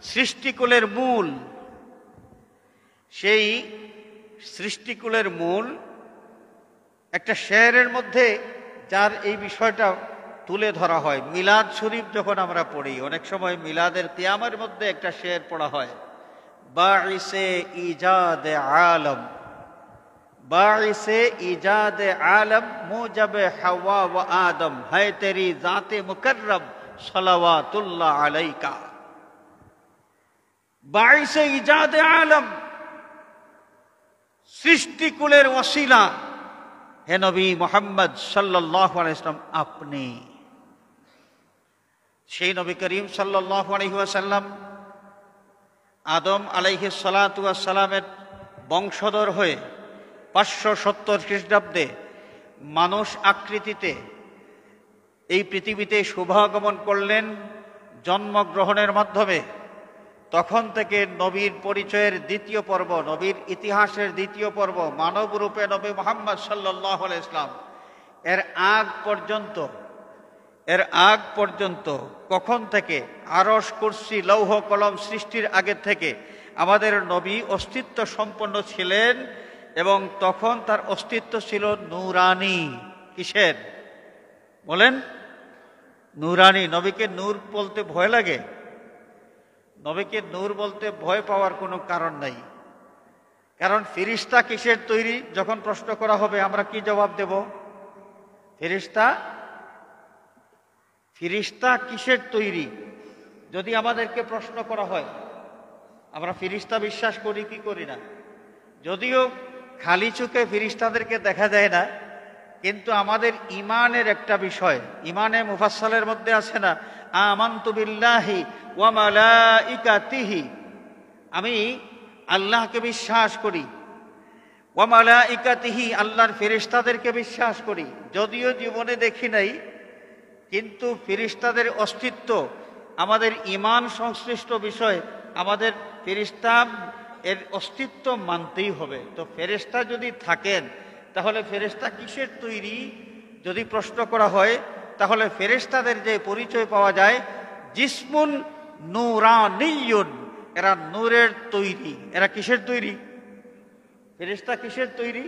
সৃষ্টিকুলের মূল। সেই সৃষ্টিকুলের মূল একটা শেয়ারের মধ্যে যার এই বিষয়টা তুলে ধরা হয়। মিলাদ শরীফ যখন আমরা পড়ি, অনেক সময় মিলাদের কিয়ামের মধ্যে একটা শের পড়া হয়, বাঈসে ইজাদে আলম, বাঈসে ইজাদে আলম মুজাবে হাওয়া ওয়া আদম, হায় তেরি জাতে মুকররম সালাওয়াতুল্লাহ আলাইকা। বাঈসে ইজাদে আলম, সৃষ্টিকুলের ওসিলা হে নবী মুহাম্মদ সাল্লাল্লাহু আলাইহি ওয়াসাল্লাম আপনি। সেই নবী করিম সাল্লাল্লাহু আলাইহি ওয়াসাল্লাম আদম আলাইহিস সালাতু ওয়াস সালামের বংশধর হয়ে 570 খ্রিস্টাব্দে মানুষ আকৃতিতে এই পৃথিবীতে শুভাগমন করলেন জন্মগ্রহণের মাধ্যমে। তখন থেকে নবীর পরিচয়ের দ্বিতীয় পর্ব, নবীর ইতিহাসের দ্বিতীয় পর্ব, মানব রূপে নবী মুহাম্মদ সাল্লাল্লাহু আলাইহি ওয়াসাল্লাম, এর আগ পর্যন্ত কখন থেকে আরশ, কুরসি, লৌহ কলম সৃষ্টির আগে থেকে আমাদের নবী অস্তিত্ব সম্পন্ন ছিলেন, এবং তখন তার অস্তিত্ব ছিল নূরানি। কিসের বলেন? নূরানি। নবীকে নূর বলতে ভয় লাগে? নবীকে নূর বলতে ভয় পাওয়ার কোনো কারণ নাই। কারণ ফেরেশতা কিসের তৈরি? যখন প্রশ্ন করা হবে আমরা কি জবাব দেব? ফেরেশতা কিসের তৈরি যদি আমাদেরকে প্রশ্ন করা হয়? আমরা ফেরেশতা বিশ্বাস করি কি করি না? যদিও খালি চোখে ফেরেশতাদেরকে দেখা যায় না, কিন্তু আমাদের ইমানের একটা বিষয়, ইমানে মুফাসসালের মধ্যে আছে না, আমানতু বিল্লাহি ওয়া মালাইকাতিহি, আমি আল্লাহকে বিশ্বাস করি, ওয়া মালাইকাতিহি, আল্লাহর ফেরেশতাদেরকে বিশ্বাস করি। যদিও জীবনে দেখি নাই, কিন্তু ফেরেশতাদের অস্তিত্ব আমাদের ঈমান সংশ্লিষ্ট বিষয়, আমাদের ফেরেশতা এর অস্তিত্ব মানতেই হবে। তো ফেরেশতা যদি থাকেন তাহলে ফেরেশতা কিসের তৈরি যদি প্রশ্ন করা হয়, তাহলে ফেরেশতাদের যে পরিচয় পাওয়া যায়, জিসমুন নূরানিয়্যুন, এরা নূরের তৈরি। এরা কিসের তৈরি? ফেরেশতা কিসের তৈরি?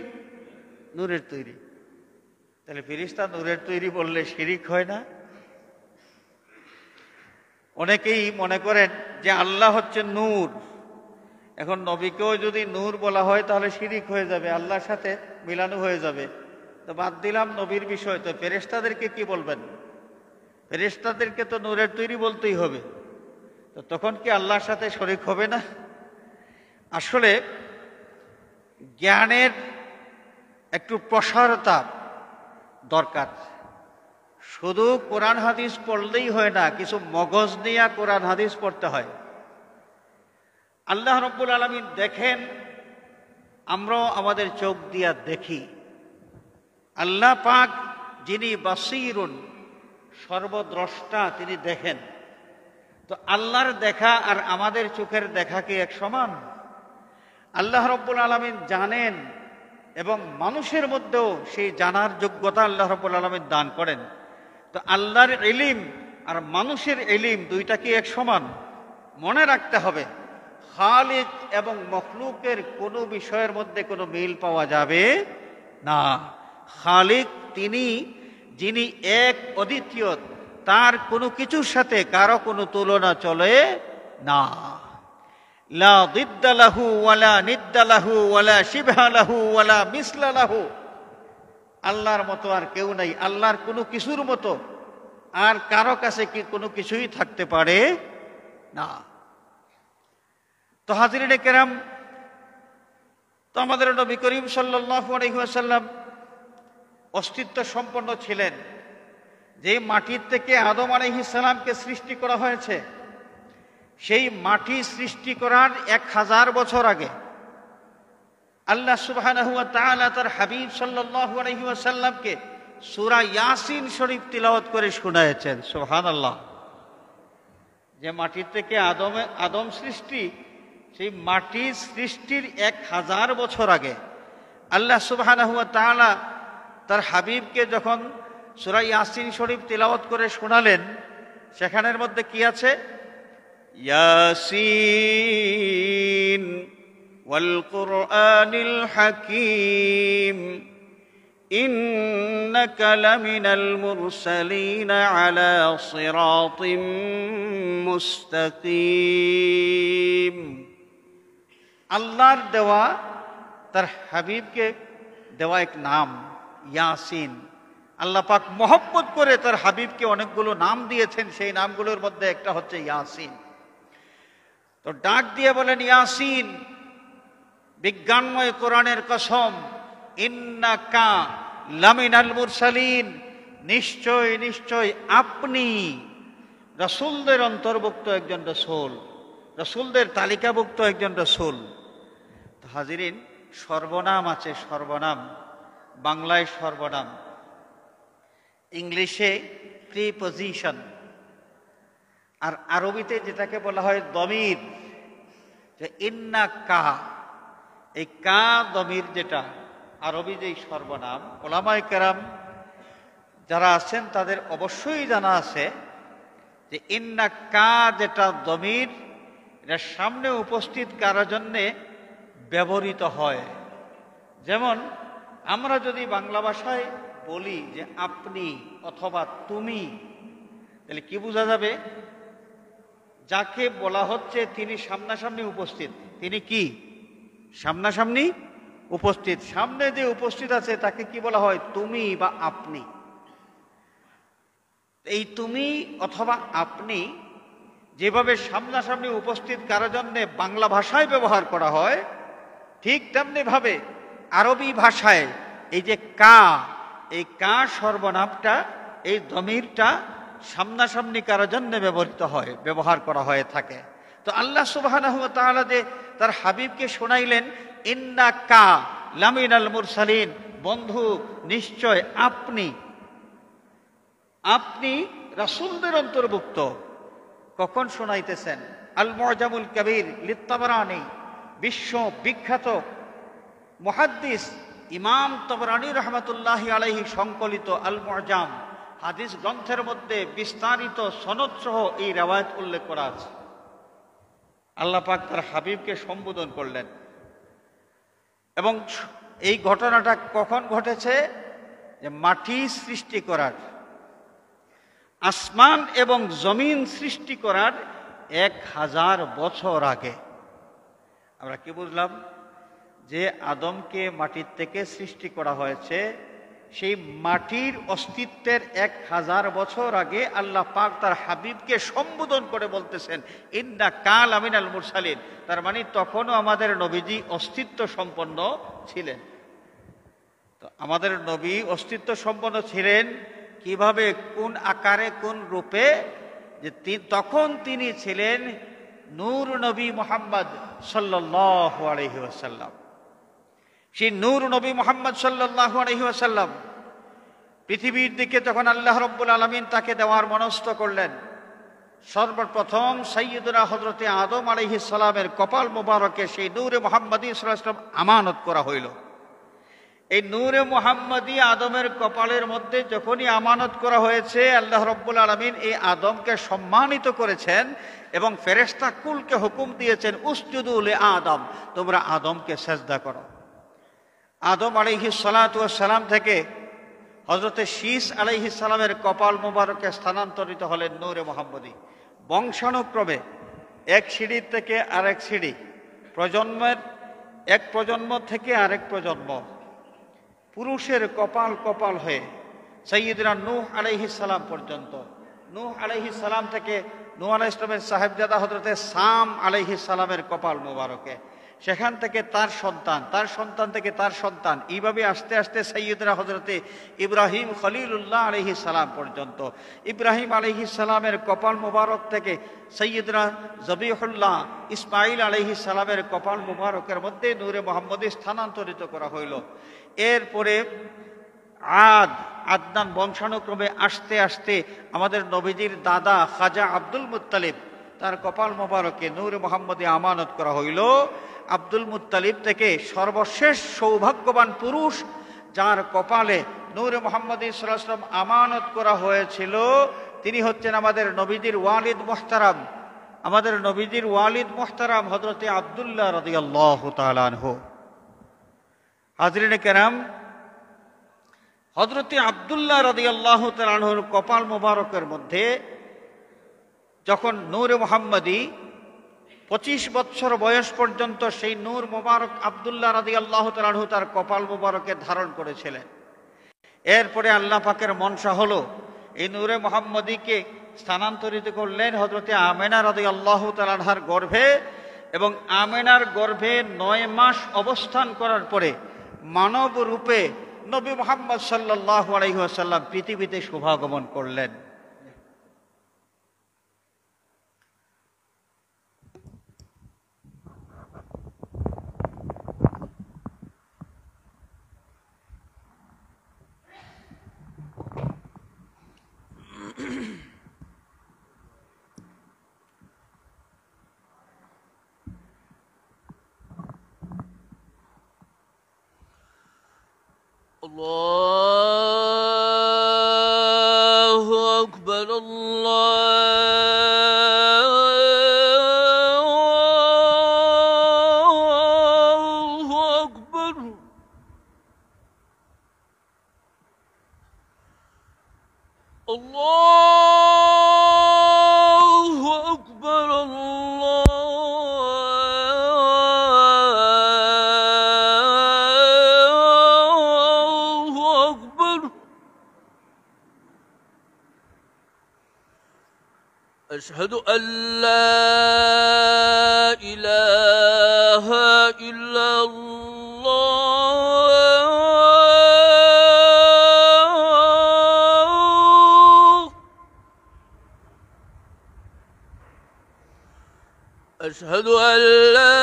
নূরের তৈরি। তাহলে ফেরেশতা নূরের তৈরি বললে শিরিক হয় না? অনেকেই মনে করেন যে আল্লাহ হচ্ছে নূর, এখন নবীকেও যদি নূর বলা হয় তাহলে শিরিক হয়ে যাবে, আল্লাহর সাথে মিলানো হয়ে যাবে। তো বাদ দিলাম নবীর বিষয়, তো ফেরেশতাদেরকে কি বলবেন? ফেরেশতাদেরকে তো নূরের তৈরি বলতেই হবে। তো তখন কি আল্লাহর সাথে শরিক হবে না? আসলে জ্ঞানের একটু প্রসারতা দরকার। শুধু কোরআন হাদিস পড়লেই হয় না, কিছু মগজ নিয়ে কোরআন হাদিস পড়তে হয়। আল্লাহ রাব্বুল আলামিন দেখেন, আমরাও আমাদের চোখ দিয়া দেখি। আল্লাহ পাক যিনি বাসীরুন, সর্বদ্রষ্টা, তিনি দেখেন। তো আল্লাহর দেখা আর আমাদের চোখের দেখা কি এক সমান? আল্লাহ রাব্বুল আলামিন জানেন, এবং মানুষের মধ্যেও সেই জানার যোগ্যতা আল্লাহ রাব্বুল আলামিন দান করেন। তো আল্লাহর ইলম আর মানুষের ইলম দুইটা কি এক সমান? মনে রাখতে হবে, খালিক এবং মখলুকের কোনো বিষয়ের মধ্যে কোনো মিল পাওয়া যাবে না। খালিক তিনি, যিনি এক অদ্বিতীয়, তার কোনো কিছুর সাথে কারো কোনো তুলনা চলে না। লা দিদ্দা লাহু ওয়ালা নিদ্দা লাহু ওয়ালা শিবহা লাহু ওয়ালা মিসলা লাহু। আল্লাহর মতো আর কেউ নাই, আল্লাহর কোনো কিছুর মতো আর কারো কাছে কি কোনো কিছুই থাকতে পারে না। তো হাজিরিনে কেরাম, তো আমাদের নবী করিম সাল্লাল্লাহু আলাইহি ওয়াসাল্লাম অস্তিত্ব সম্পন্ন ছিলেন। যে মাটির থেকে আদম আলাইহিস সালামকে সৃষ্টি করা হয়েছে, সেই মাটি সৃষ্টি করার 1000 বছর আগে আল্লাহ সুবহানাহু ওয়া তাআলা তার হাবিব সাল্লাল্লাহু আলাইহি ওয়াসাল্লামকে সূরা ইয়াসিন শরীফ তিলাওয়াত করে শোনায়েছেন। সুবহানাল্লাহ। যে মাটির থেকে আদম সৃষ্টি, সেই মাটি সৃষ্টির 1000 বছর আগে আল্লাহ সুবহানাহু ওয়া তাআলা তার হাবিবকে যখন সূরা ইয়াসিন শরীফ তিলাওয়াত করে শোনালেন, সেখানের মধ্যে কি আছে? ইয়াসিন ওয়াল কুরআনিল হাকীম ইন্নাকা লামিনাল মুরসালিন আলা সিরাতিম মুস্তাকিম। আল্লাহর দেওয়া, তার হাবিবকে দেওয়া এক নাম ইয়াসিন। আল্লাহ পাক মহব্বত করে তার হাবিবকে অনেকগুলো নাম দিয়েছেন, সেই নামগুলোর মধ্যে একটা হচ্ছে ইয়াসিন। তো ডাক দিয়ে বলেন, ইয়াসিন, বিজ্ঞানময় কোরআনের কসম, ইন্নাকা লামিনাল মুরসালিন, নিশ্চয় নিশ্চয় আপনি রাসূলদের অন্তর্ভুক্ত একজন রাসূল, রাসূলদের তালিকাভুক্ত একজন রাসূল। তো হাজিরিন, সর্বনাম আছে, সর্বনাম, বাংলায় সর্বনাম, ইংলিশে প্রিপজিশন, আর আরবিতে যেটাকে বলা হয় দমির, যে ইন্নাকা, এই কা দমির যেটা আরবি যেই সর্বনাম, ওলামায়ে কেরাম যারা আছেন তাদের অবশ্যই জানা আছে যে ইন্নাকা যেটা দমির, এটা সামনে উপস্থিত কারোর জন্যে ব্যবহৃত হয়। যেমন আমরা যদি বাংলা ভাষায় বলি যে আপনি অথবা তুমি, তাহলে কি বোঝা যাবে? যাকে বলা হচ্ছে তিনি সামনাসামনি উপস্থিত, তিনি কি সামনাসামনি উপস্থিত, সামনে যে উপস্থিত আছে তাকে কি বলা হয়? তুমি বা আপনি। এই তুমি অথবা আপনি যেভাবে সামনাসামনি উপস্থিত কারোর জন্য বাংলা ভাষায় ব্যবহার করা হয়, ঠিক তেমনি ভাবে আরবি ভাষায় এই যে কা, এই কা সর্বনামটা, এই দমিরটা সামনাসামনি কারোর জন্য ব্যবহার করা হয়ে থাকে। তো আল্লাহ সুবহানাহু ওয়া তাআলা যে তার হাবিবকে শোনাইলেন, ইন্নাকা লামিনাল মুরসালিন, বন্ধু নিশ্চয় আপনি, আপনি রাসূলদের অন্তর্ভুক্ত। কখন শোনাইতেছেন? আল মুআজামুল কবির লিত-তাবরানী, বিশ্ব বিখ্যাত মুহাদ্দিস ইমাম তাবরানী রাহমাতুল্লাহি আলাইহি সংকলিত আল মুআজাম হাদিস গ্রন্থের মধ্যে বিস্তারিত সনদ সহ এই রিওয়ায়াত উল্লেখ করা আছে। আল্লাহ পাক তার হাবিবকে সম্বোধন করলেন, এবং এই ঘটনাটা কখন ঘটেছে? যে মাটি সৃষ্টি করার, আসমান এবং জমিন সৃষ্টি করার 1000 বছর আগে। আমরা কি বুঝলাম? যে আদমকে মাটির থেকে সৃষ্টি করা হয়েছে, সেই মাটির অস্তিত্বের 1000 বছর আগে আল্লাহ পাক তার হাবিবকে সম্বোধন করে বলতেছেন, ইন্নাকা লামিনাল মুরসালিন। তার মানে তখনও আমাদের নবীজি অস্তিত্ব সম্পন্ন ছিলেন। তো আমাদের নবী অস্তিত্ব সম্পন্ন ছিলেন কিভাবে, কোন আকারে, কোন রূপে? যে তখন তিনি ছিলেন নূর নবী মুহাম্মদ সাল্লাল্লাহু আলাইহি ওয়াসাল্লাম। সেই নূর নবী মুহাম্মদ সাল্লাল্লাহু আলাইহি ওয়াসাল্লাম পৃথিবীর দিকে যখন আল্লাহ রাব্বুল আলামিন তাকে দেওয়ার মনস্থ করলেন, সর্বপ্রথম সাইয়্যিদুনা হযরতে আদম আলাইহিস সালামের কপাল মোবারকে সেই নূরে মুহাম্মদী সাল্লাল্লাহু আলাইহি ওয়াসাল্লাম আমানত করা হইল। এই নূরে মুহাম্মদী আদমের কপালের মধ্যে যখনই আমানত করা হয়েছে, আল্লাহ রাব্বুল আলামিন এই আদমকে সম্মানিত করেছেন এবং ফেরেশতা কুলকে হুকুম দিয়েছেন, উসজুদু লি আদম, তোমরা আদমকে সেজদা করো। আদম আলাইহিস সালাতু ওয়াস সালাম থেকে হযরতে শীস আলাইহিস সালামের কপাল মোবারকে স্থানান্তরিত হলেন নূরে মুহাম্মদী। বংশানুক্রমে এক সিঁড়ি থেকে আরেক সিঁড়ি, প্রজন্মের এক প্রজন্ম থেকে আরেক প্রজন্ম, পুরুষের কপাল কপাল হয়ে সাইয়্যিদনা নূহ আলাইহিস সালাম পর্যন্ত, নূহ আলাইহিস সালাম থেকে নূহ আলাইহিস সালামের সাহেবজাদা হযরতে সাম আলাইহিস সালামের কপাল মোবারকে, সেখান থেকে তার সন্তান, তার সন্তান থেকে তার সন্তান, এইভাবে আস্তে আস্তে সাইয়্যিদনা হযরতে ইব্রাহিম খলিলুল্লাহ আলাইহিস সালাম পর্যন্ত, ইব্রাহিম আলাইহিস সালামের কপাল মোবারক থেকে সাইয়্যিদনা জবিহুল্লাহ ইসমাঈল আলাইহিস সালামের কপাল মোবারকের মধ্যে নূরে মুহাম্মদী স্থানান্তরিত করা হইল। এরপরে আদনান বংশানুক্রমে আস্তে আস্তে আমাদের নবীজির দাদা খাজা আব্দুল মুত্তালিব, তার কপাল মোবারকে নূরে মুহাম্মদী আমানত করা হইল। আব্দুল মুত্তালিব থেকে সর্বশেষ সৌভাগ্যবান পুরুষ যার কপালে নূরে মুহাম্মদী সাল্লাল্লাহু আলাইহি ওয়াসাল্লাম আমানত করা হয়েছিল, তিনি হচ্ছেন আমাদের নবীজির ওয়ালিদ মুহতারাম আমাদের নবীজির ওয়ালিদ মুহতারাম হযরতে আব্দুল্লাহ রাদিয়াল্লাহু তাআলা আনহু। হাজরিনে কেরাম, হযরতে আব্দুল্লাহ রাদিয়াল্লাহু তাআলা আনহুর কপাল মোবারকের মধ্যে যখন নূরে মুহাম্মদী 25 বৎসর বয়স পর্যন্ত সেই নূর মোবারক আব্দুল্লাহ রাদিয়াল্লাহু তাআলা আনহু তার কপাল মোবারকে ধারণ করেছিলেন। এরপরে আল্লাহ পাকের মনসা হলো এই নূরে মুহাম্মদীকে স্থানান্তরিত করলেন হযরতে আমেনা রাদিয়াল্লাহু তাআলা আনহার গর্ভে, এবং আমেনার গর্ভে 9 মাস অবস্থান করার পরে মানব রূপে নবী মুহাম্মদ সাল্লাল্লাহু আলাইহি ওয়াসাল্লাম পৃথিবীতে শুভাগমন করলেন। الله أكبر الله أكبر الله أكبر الله أكبر أشهد أن لا إله إلا الله أشهد أن لا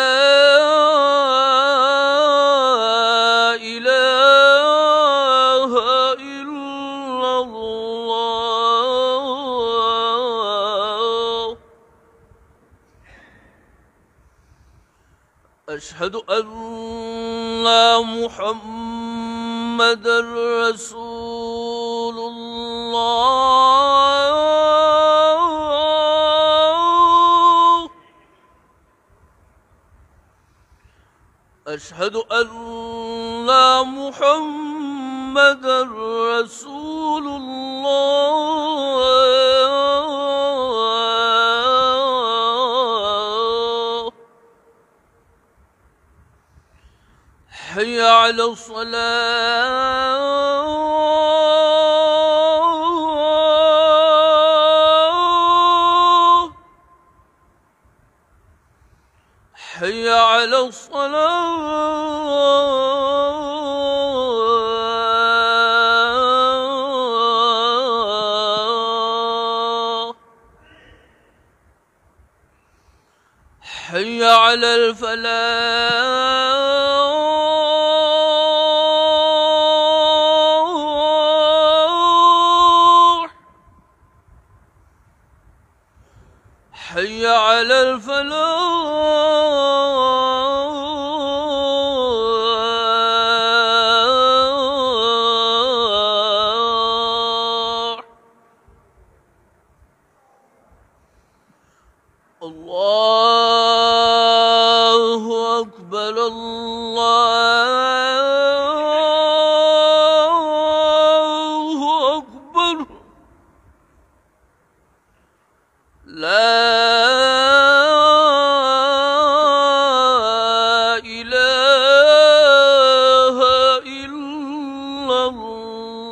إله إلا الله أشهد أن محمدا رسول الله أشهد أن محمدا رسول الله حي على الصلاة حي على الصلاة حي على الفلاح حي على الفلاح الله أكبر الله أكبر لا إله إلا الله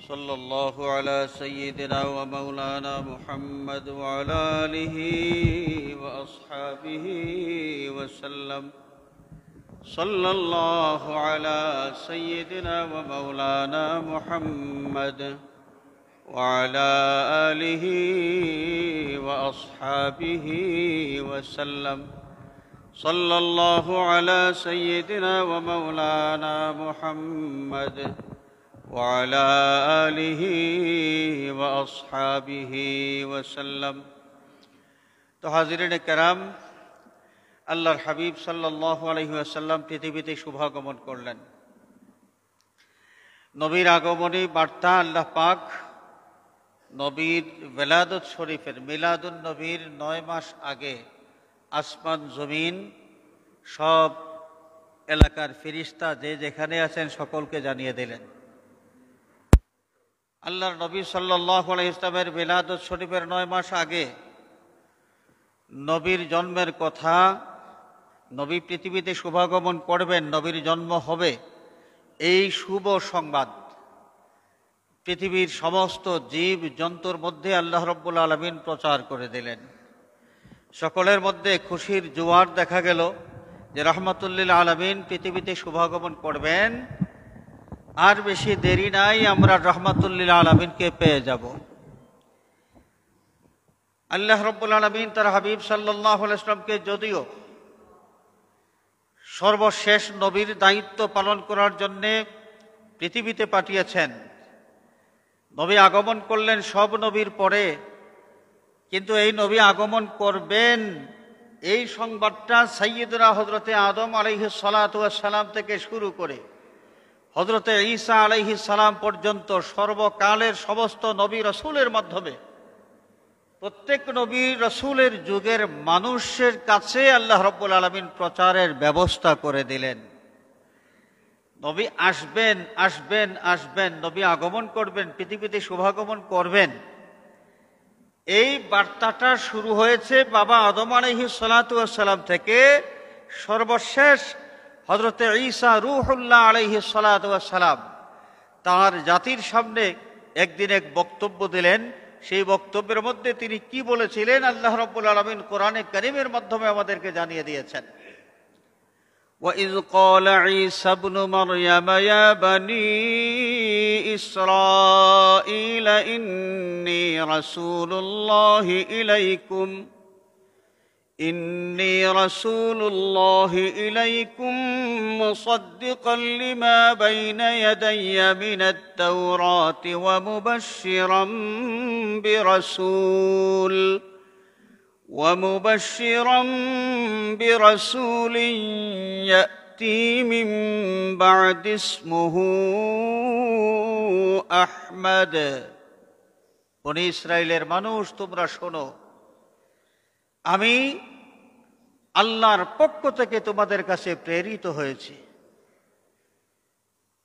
صلى الله على سيدنا ومولانا محمد وعلى آله وأصحابه وسلم صلى الله على سيدنا ومولانا محمد وعلى آله وأصحابه وسلم صلى الله على سيدنا ومولانا محمد وعلى آله وأصحابه وسلم। তো হাজিরিন কেরাম, আল্লাহর হাবিব সাল্লাল্লাহু আলাইহি ওয়াসাল্লাম পৃথিবীতে শুভাগমন করলেন। নবীর আগমনী বার্তা আল্লাহ পাক নবীর বেলাদত শরীফের মিলাদুন নবীর 9 মাস আগে আসমান জমিন সব এলাকার ফেরেশতা যে যেখানে আছেন সকলকে জানিয়ে দিলেন। আল্লাহর নবী সাল্লাল্লাহু আলাইহি ওয়াসাল্লামের বেলাদত শরীফের 9 মাস আগে নবীর জন্মের কথা, নবী পৃথিবীতে শুভাগমন করবেন, নবীর জন্ম হবে, এই শুভ সংবাদ পৃথিবীর সমস্ত জীব জন্তুর মধ্যে আল্লাহ রাব্বুল আলামিন প্রচার করে দিলেন। সকলের মধ্যে খুশির জোয়ার দেখা গেল যে রাহমাতুল লিল আলামিন পৃথিবীতে শুভাগমন করবেন। আর বেশি দেরি নাই, আমরা রাহমাতুল লিল আলামিনকে পেয়ে যাব। আল্লাহ রাব্বুল আলামিন তার হাবিব সাল্লাল্লাহু আলাইহি ওয়াসাল্লামকে যদিও সর্বশেষ নবীর দায়িত্ব পালন করার জন্য পৃথিবীতে পাঠিয়েছেন, নবী আগমন করলেন সব নবীর পরে, কিন্তু এই নবী আগমন করবেন এই সংবাদটা সাইয়্যিদুনা হযরতে আদম আলাইহিস সালাতু ওয়াস সালাম থেকে শুরু করে হযরতে ঈসা আলাইহিস সালাম পর্যন্ত সর্বকালের সমস্ত নবী রাসূলের মাধ্যমে প্রত্যেক নবী রাসূলের যুগের মানুষের কাছে আল্লাহ রাব্বুল আলামিন প্রচারের ব্যবস্থা করে দিলেন। নবী আসবেন আসবেন আসবেন, নবী আগমন করবেন, পৃথিবীতে শুভাগমন করবেন, এই বার্তাটা শুরু হয়েছে বাবা আদম আলাইহিস সালাতু ওয়াস সালাম থেকে। সর্বশেষ হযরতে ঈসা রূহুল্লাহ আলাইহিস সালাতু ওয়াস সালাম তার জাতির সামনে একদিন এক বক্তব্য দিলেন। সেই বক্তব্যের মধ্যে তিনি কি বলেছিলেন আল্লাহ রাব্বুল আলামিন কোরআনে কারীমের মাধ্যমে আমাদেরকে জানিয়ে দিয়েছেন। وَإِذْ قَالَ عِيسَى ابْنُ مَرْيَمَ يَا بَنِي إِسْرَائِيلَ إِنِّي رَسُولُ اللَّهِ إِلَيْكُمْ مُصَدِّقًا لِمَا بَيْنَ يَدَيَّ مِنَ التَّوْرَاةِ ومبشرا برسول يأتي من بعد اسمه أحمد। বনী ইসরাইলের মানুষ, তোমরা শোনো, আমি আল্লাহর পক্ষ থেকে তোমাদের কাছে প্রেরিত হয়েছি।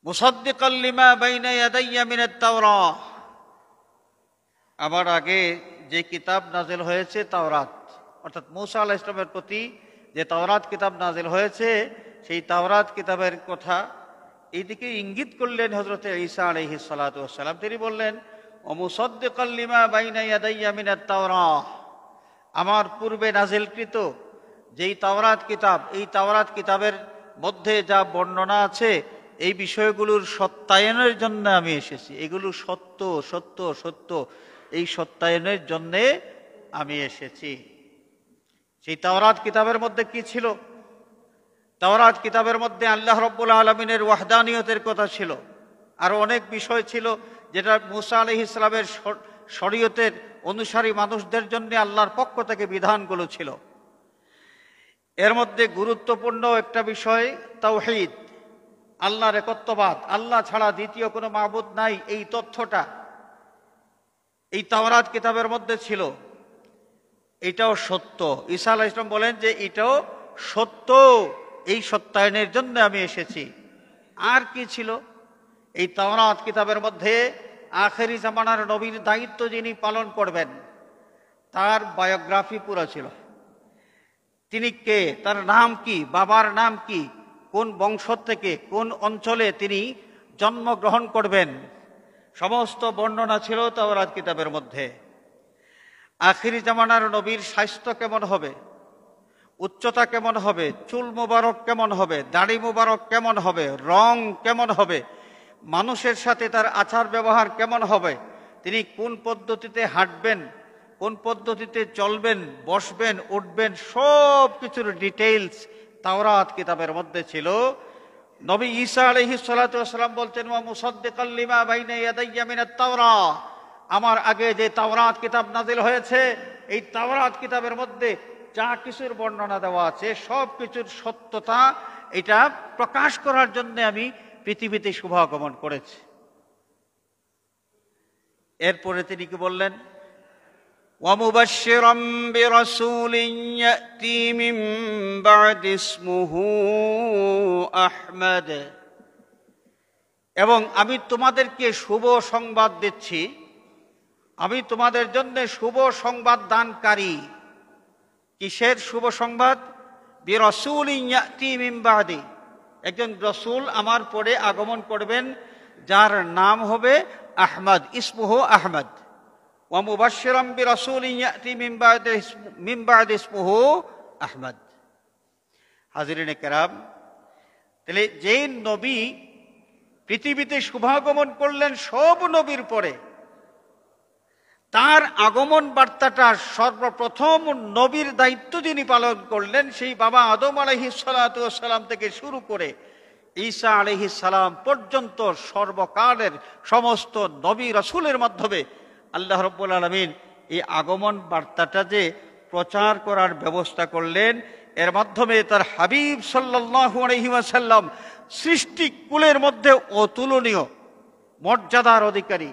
মুসাদ্দিকাল লিমা বাইনা ইয়াদাইয়া মিনাত তাওরাহ, আমার আগে যে কিতাব নাজিল হয়েছে তাওরাত, অর্থাৎ মূসা আলাইহিস সালামের প্রতি যে তাওরাত কিতাব নাজিল হয়েছে, সেই তাওরাত কিতাবের কথা এইদিকে ইঙ্গিত করলেন হযরতে ঈসা আলাইহিস সালাতু ওয়াস সালাম। তিনি বললেন ও মুসাদ্দিকাল লিমা বাইনা ইয়াদাইয়া মিনাত তাওরাহ, আমার পূর্বে নাজিলকৃত যেই তাওরাত কিতাব, এই তাওরাত কিতাবের মধ্যে যা বর্ণনা আছে এই বিষয়গুলোর সত্যায়নের জন্য আমি এসেছি। এগুলো সত্য সত্য সত্য, এই সত্যায়নের জন্যে আমি এসেছি। সেই তাওরাত কিতাবের মধ্যে কি ছিল? তাওরাত কিতাবের মধ্যে আল্লাহ রাব্বুল আলামিনের ওয়াহদানিয়তের কথা ছিল, আরো অনেক বিষয় ছিল যেটা মূসা আলাইহিস সালামের শরীয়তের অনুসারী মানুষদের জন্য আল্লাহর পক্ষ থেকে বিধানগুলো ছিল। এর মধ্যে গুরুত্বপূর্ণ একটা বিষয় তাওহীদ, আল্লাহর একত্ববাদ, আল্লাহ ছাড়া দ্বিতীয় কোনো মাবুদ নাই, এই তথ্যটা এই তাওরাত কিতাবের মধ্যে ছিল। এটাও সত্য। ঈসা আলাইহিস সালাম বলেন যে এটাও সত্য, এই সত্যায়নের জন্য আমি এসেছি। আর কি ছিল? এই তাওরাত কিতাবের মধ্যে আখেরি জামানার নবীর দায়িত্ব যিনি পালন করবেন তার বায়োগ্রাফি পুরো ছিল। তিনি কে, তার নাম কি, বাবার নাম কি, কোন বংশ থেকে কোন অঞ্চলে তিনি জন্মগ্রহণ করবেন, সমস্ত বর্ণনা ছিল তাওরাত কিতাবের মধ্যে। আখিরি জামানার নবীর স্বাস্থ্য কেমন হবে, উচ্চতা কেমন হবে, চুল মোবারক কেমন হবে, দাড়ি মোবারক কেমন হবে, রং কেমন হবে, মানুষের সাথে তার আচার ব্যবহার কেমন হবে, তিনি কোন পদ্ধতিতে হাঁটবেন, কোন পদ্ধতিতে চলবেন, বসবেন, উঠবেন, সব কিছুর ডিটেইলস তাওরাত কিতাবের মধ্যে ছিল। নবী ঈসা আলাইহিস সালাতু ওয়াস সালাম বলতেন, ওয়া মুসাদ্দিকাল লিমা বাইনা ইয়াদাইয়া মিনাত তাওরাহ, আমার আগে যে তাওরাত কিতাব নাজিল হয়েছে, এই তাওরাত কিতাবের মধ্যে যা কিছুর বর্ণনা দেওয়া আছে সব কিছুর সত্যতা এটা প্রকাশ করার জন্য আমি পৃথিবীতে শুভাগমন করেছি। এরপরে তিনি কি বললেন, ওয়া মুবাশশিরাম বিরাসূলিন ইয়াতি মিন বা'দি ইসমুহু আহমদ, এবং আমি তোমাদেরকে শুভ সংবাদ দিচ্ছি, আমি তোমাদের জন্য শুভ সংবাদ দানকারী। কিসের শুভ সংবাদ? বিরাসূলিন ইয়াতি মিন বা'দি, একজন রাসূল আমার পরে আগমন করবেন যার নাম হবে আহমদ, ইসমুহু আহমদ। ওয়া মুবাশশিরাম বিরাসূলিন ইয়াতি মিন বা'দি ইসমুহু আহমদ। হাজিরিনে কেরাম, তাহলে যেই নবী পৃথিবীতে শুভাগমন করলেন সব নবীর পরে, তার আগমন বার্তাটা সর্বপ্রথম নবীর দায়িত্ব যিনি পালন করলেন, সেই বাবা আদম আলাইহিস সালাতু ওয়াস সালাম থেকে শুরু করে ঈসা আলাইহিস সালাম পর্যন্ত সর্বকালের সমস্ত নবী রাসূলের মাধ্যমে আল্লাহ রাব্বুল আলামিন এই আগমন বার্তাটা যে প্রচার করার ব্যবস্থা করলেন, এর মাধ্যমে তার হাবিব সাল্লাল্লাহু আলাইহি ওয়াসাল্লাম সৃষ্টি কুলের মধ্যে অতুলনীয় মর্যাদার অধিকারী,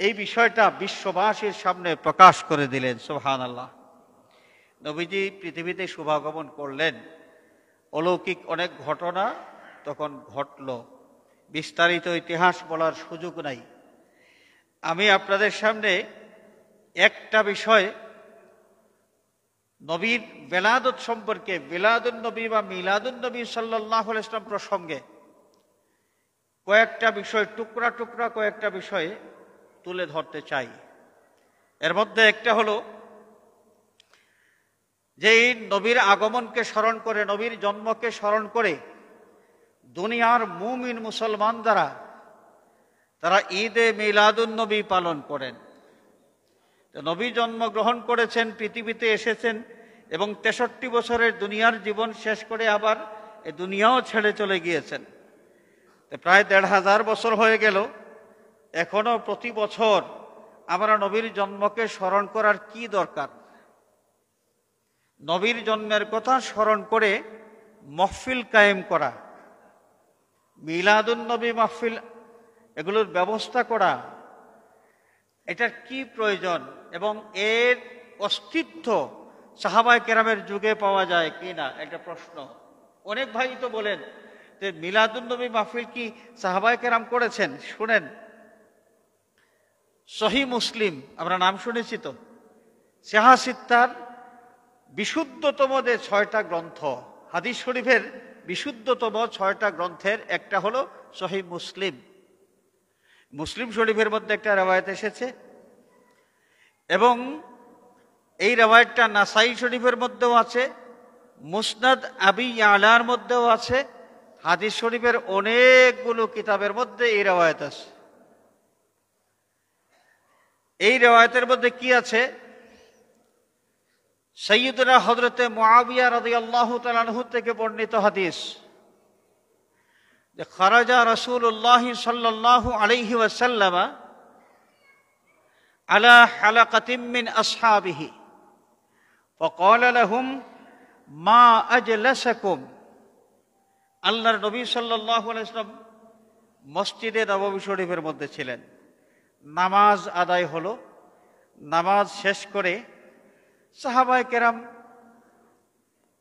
এই বিষয়টা বিশ্ববাসীর সামনে প্রকাশ করে দিলেন। সুবহানাল্লাহ। নবীজি পৃথিবীতে শুভাগমন করলেন, অলৌকিক অনেক ঘটনা তখন ঘটল, বিস্তারিত ইতিহাস বলার সুযোগ নাই। আমি আপনাদের সামনে একটা বিষয় নবীর বেলাদত সম্পর্কে, বেলাদুন নবী বা মিলাদুন নবী সাল্লাল্লাহু আলাইহি ওয়াসাল্লাম প্রসঙ্গে কয়েকটা বিষয়, টুকরা টুকরা কয়েকটা বিষয় তুলে ধরতে চাই। এর মধ্যে একটা হলো যে এই নবীর আগমনকে স্মরণ করে, নবীর জন্মকে স্মরণ করে দুনিয়ার মুমিন মুসলমান দ্বারা তারা ঈদে মিলাদুন নবী পালন করেন। নবী জন্মগ্রহণ করেছেন, পৃথিবীতে এসেছেন এবং 63 বছরের দুনিয়ার জীবন শেষ করে আবার এ দুনিয়াও ছেড়ে চলে গিয়েছেন। প্রায় 1500 বছর হয়ে গেল, এখনো প্রতি বছর আমরা নবীর জন্মকে স্মরণ করার কি দরকার? নবীর জন্মের কথা স্মরণ করে মাহফিল কায়েম করা, মিলাদুন নবী মাহফিল এগুলোর ব্যবস্থা করা, এটার কি প্রয়োজন এবং এর অস্তিত্ব সাহাবায়ে কেরামের যুগে পাওয়া যায় কিনা একটা প্রশ্ন। অনেক ভাই তো বলেন যে মিলাদুন নবী মাহফিল কি সাহাবায়ে কেরাম করেছেন? শুনেন, সহিহ মুসলিম আমরা নাম শুনেছি তো, সিত্তার বিশুদ্ধতম যে 6টা গ্রন্থ, হাদিস শরীফের বিশুদ্ধতম 6টা গ্রন্থের একটা হলো সহিহ মুসলিম। মুসলিম শরীফের মধ্যে একটা রিওয়ায়াত এসেছে এবং এই রিওয়ায়াতটা নাসাই শরীফের মধ্যেও আছে, মুসনাদ আবি ইয়ালার মধ্যেও আছে, হাদিস শরীফের অনেকগুলো কিতাবের মধ্যে এই রিওয়ায়াত আছে। এই রিওয়ায়াতের মধ্যে কি আছে? সাইয়্যিদুনা হযরতে মুআবিয়া রাদিয়াল্লাহু তাআলা আনহু থেকে বর্ণিত হাদিস যে খারাজা রাসূলুল্লাহ সাল্লাল্লাহু আলাইহি ওয়াসাল্লাম আলা হালাকাতিন মিন আসহাবিহি ফাকালা লাহুম মা আজলাসাকুম। আল্লাহর নবী সাল্লাল্লাহু আলাইহি ওয়াসাল্লাম মসজিদে নববী শরীফের মধ্যে ছিলেন, নামাজ আদায় হলো, নামাজ শেষ করে সাহাবায়ে কেরাম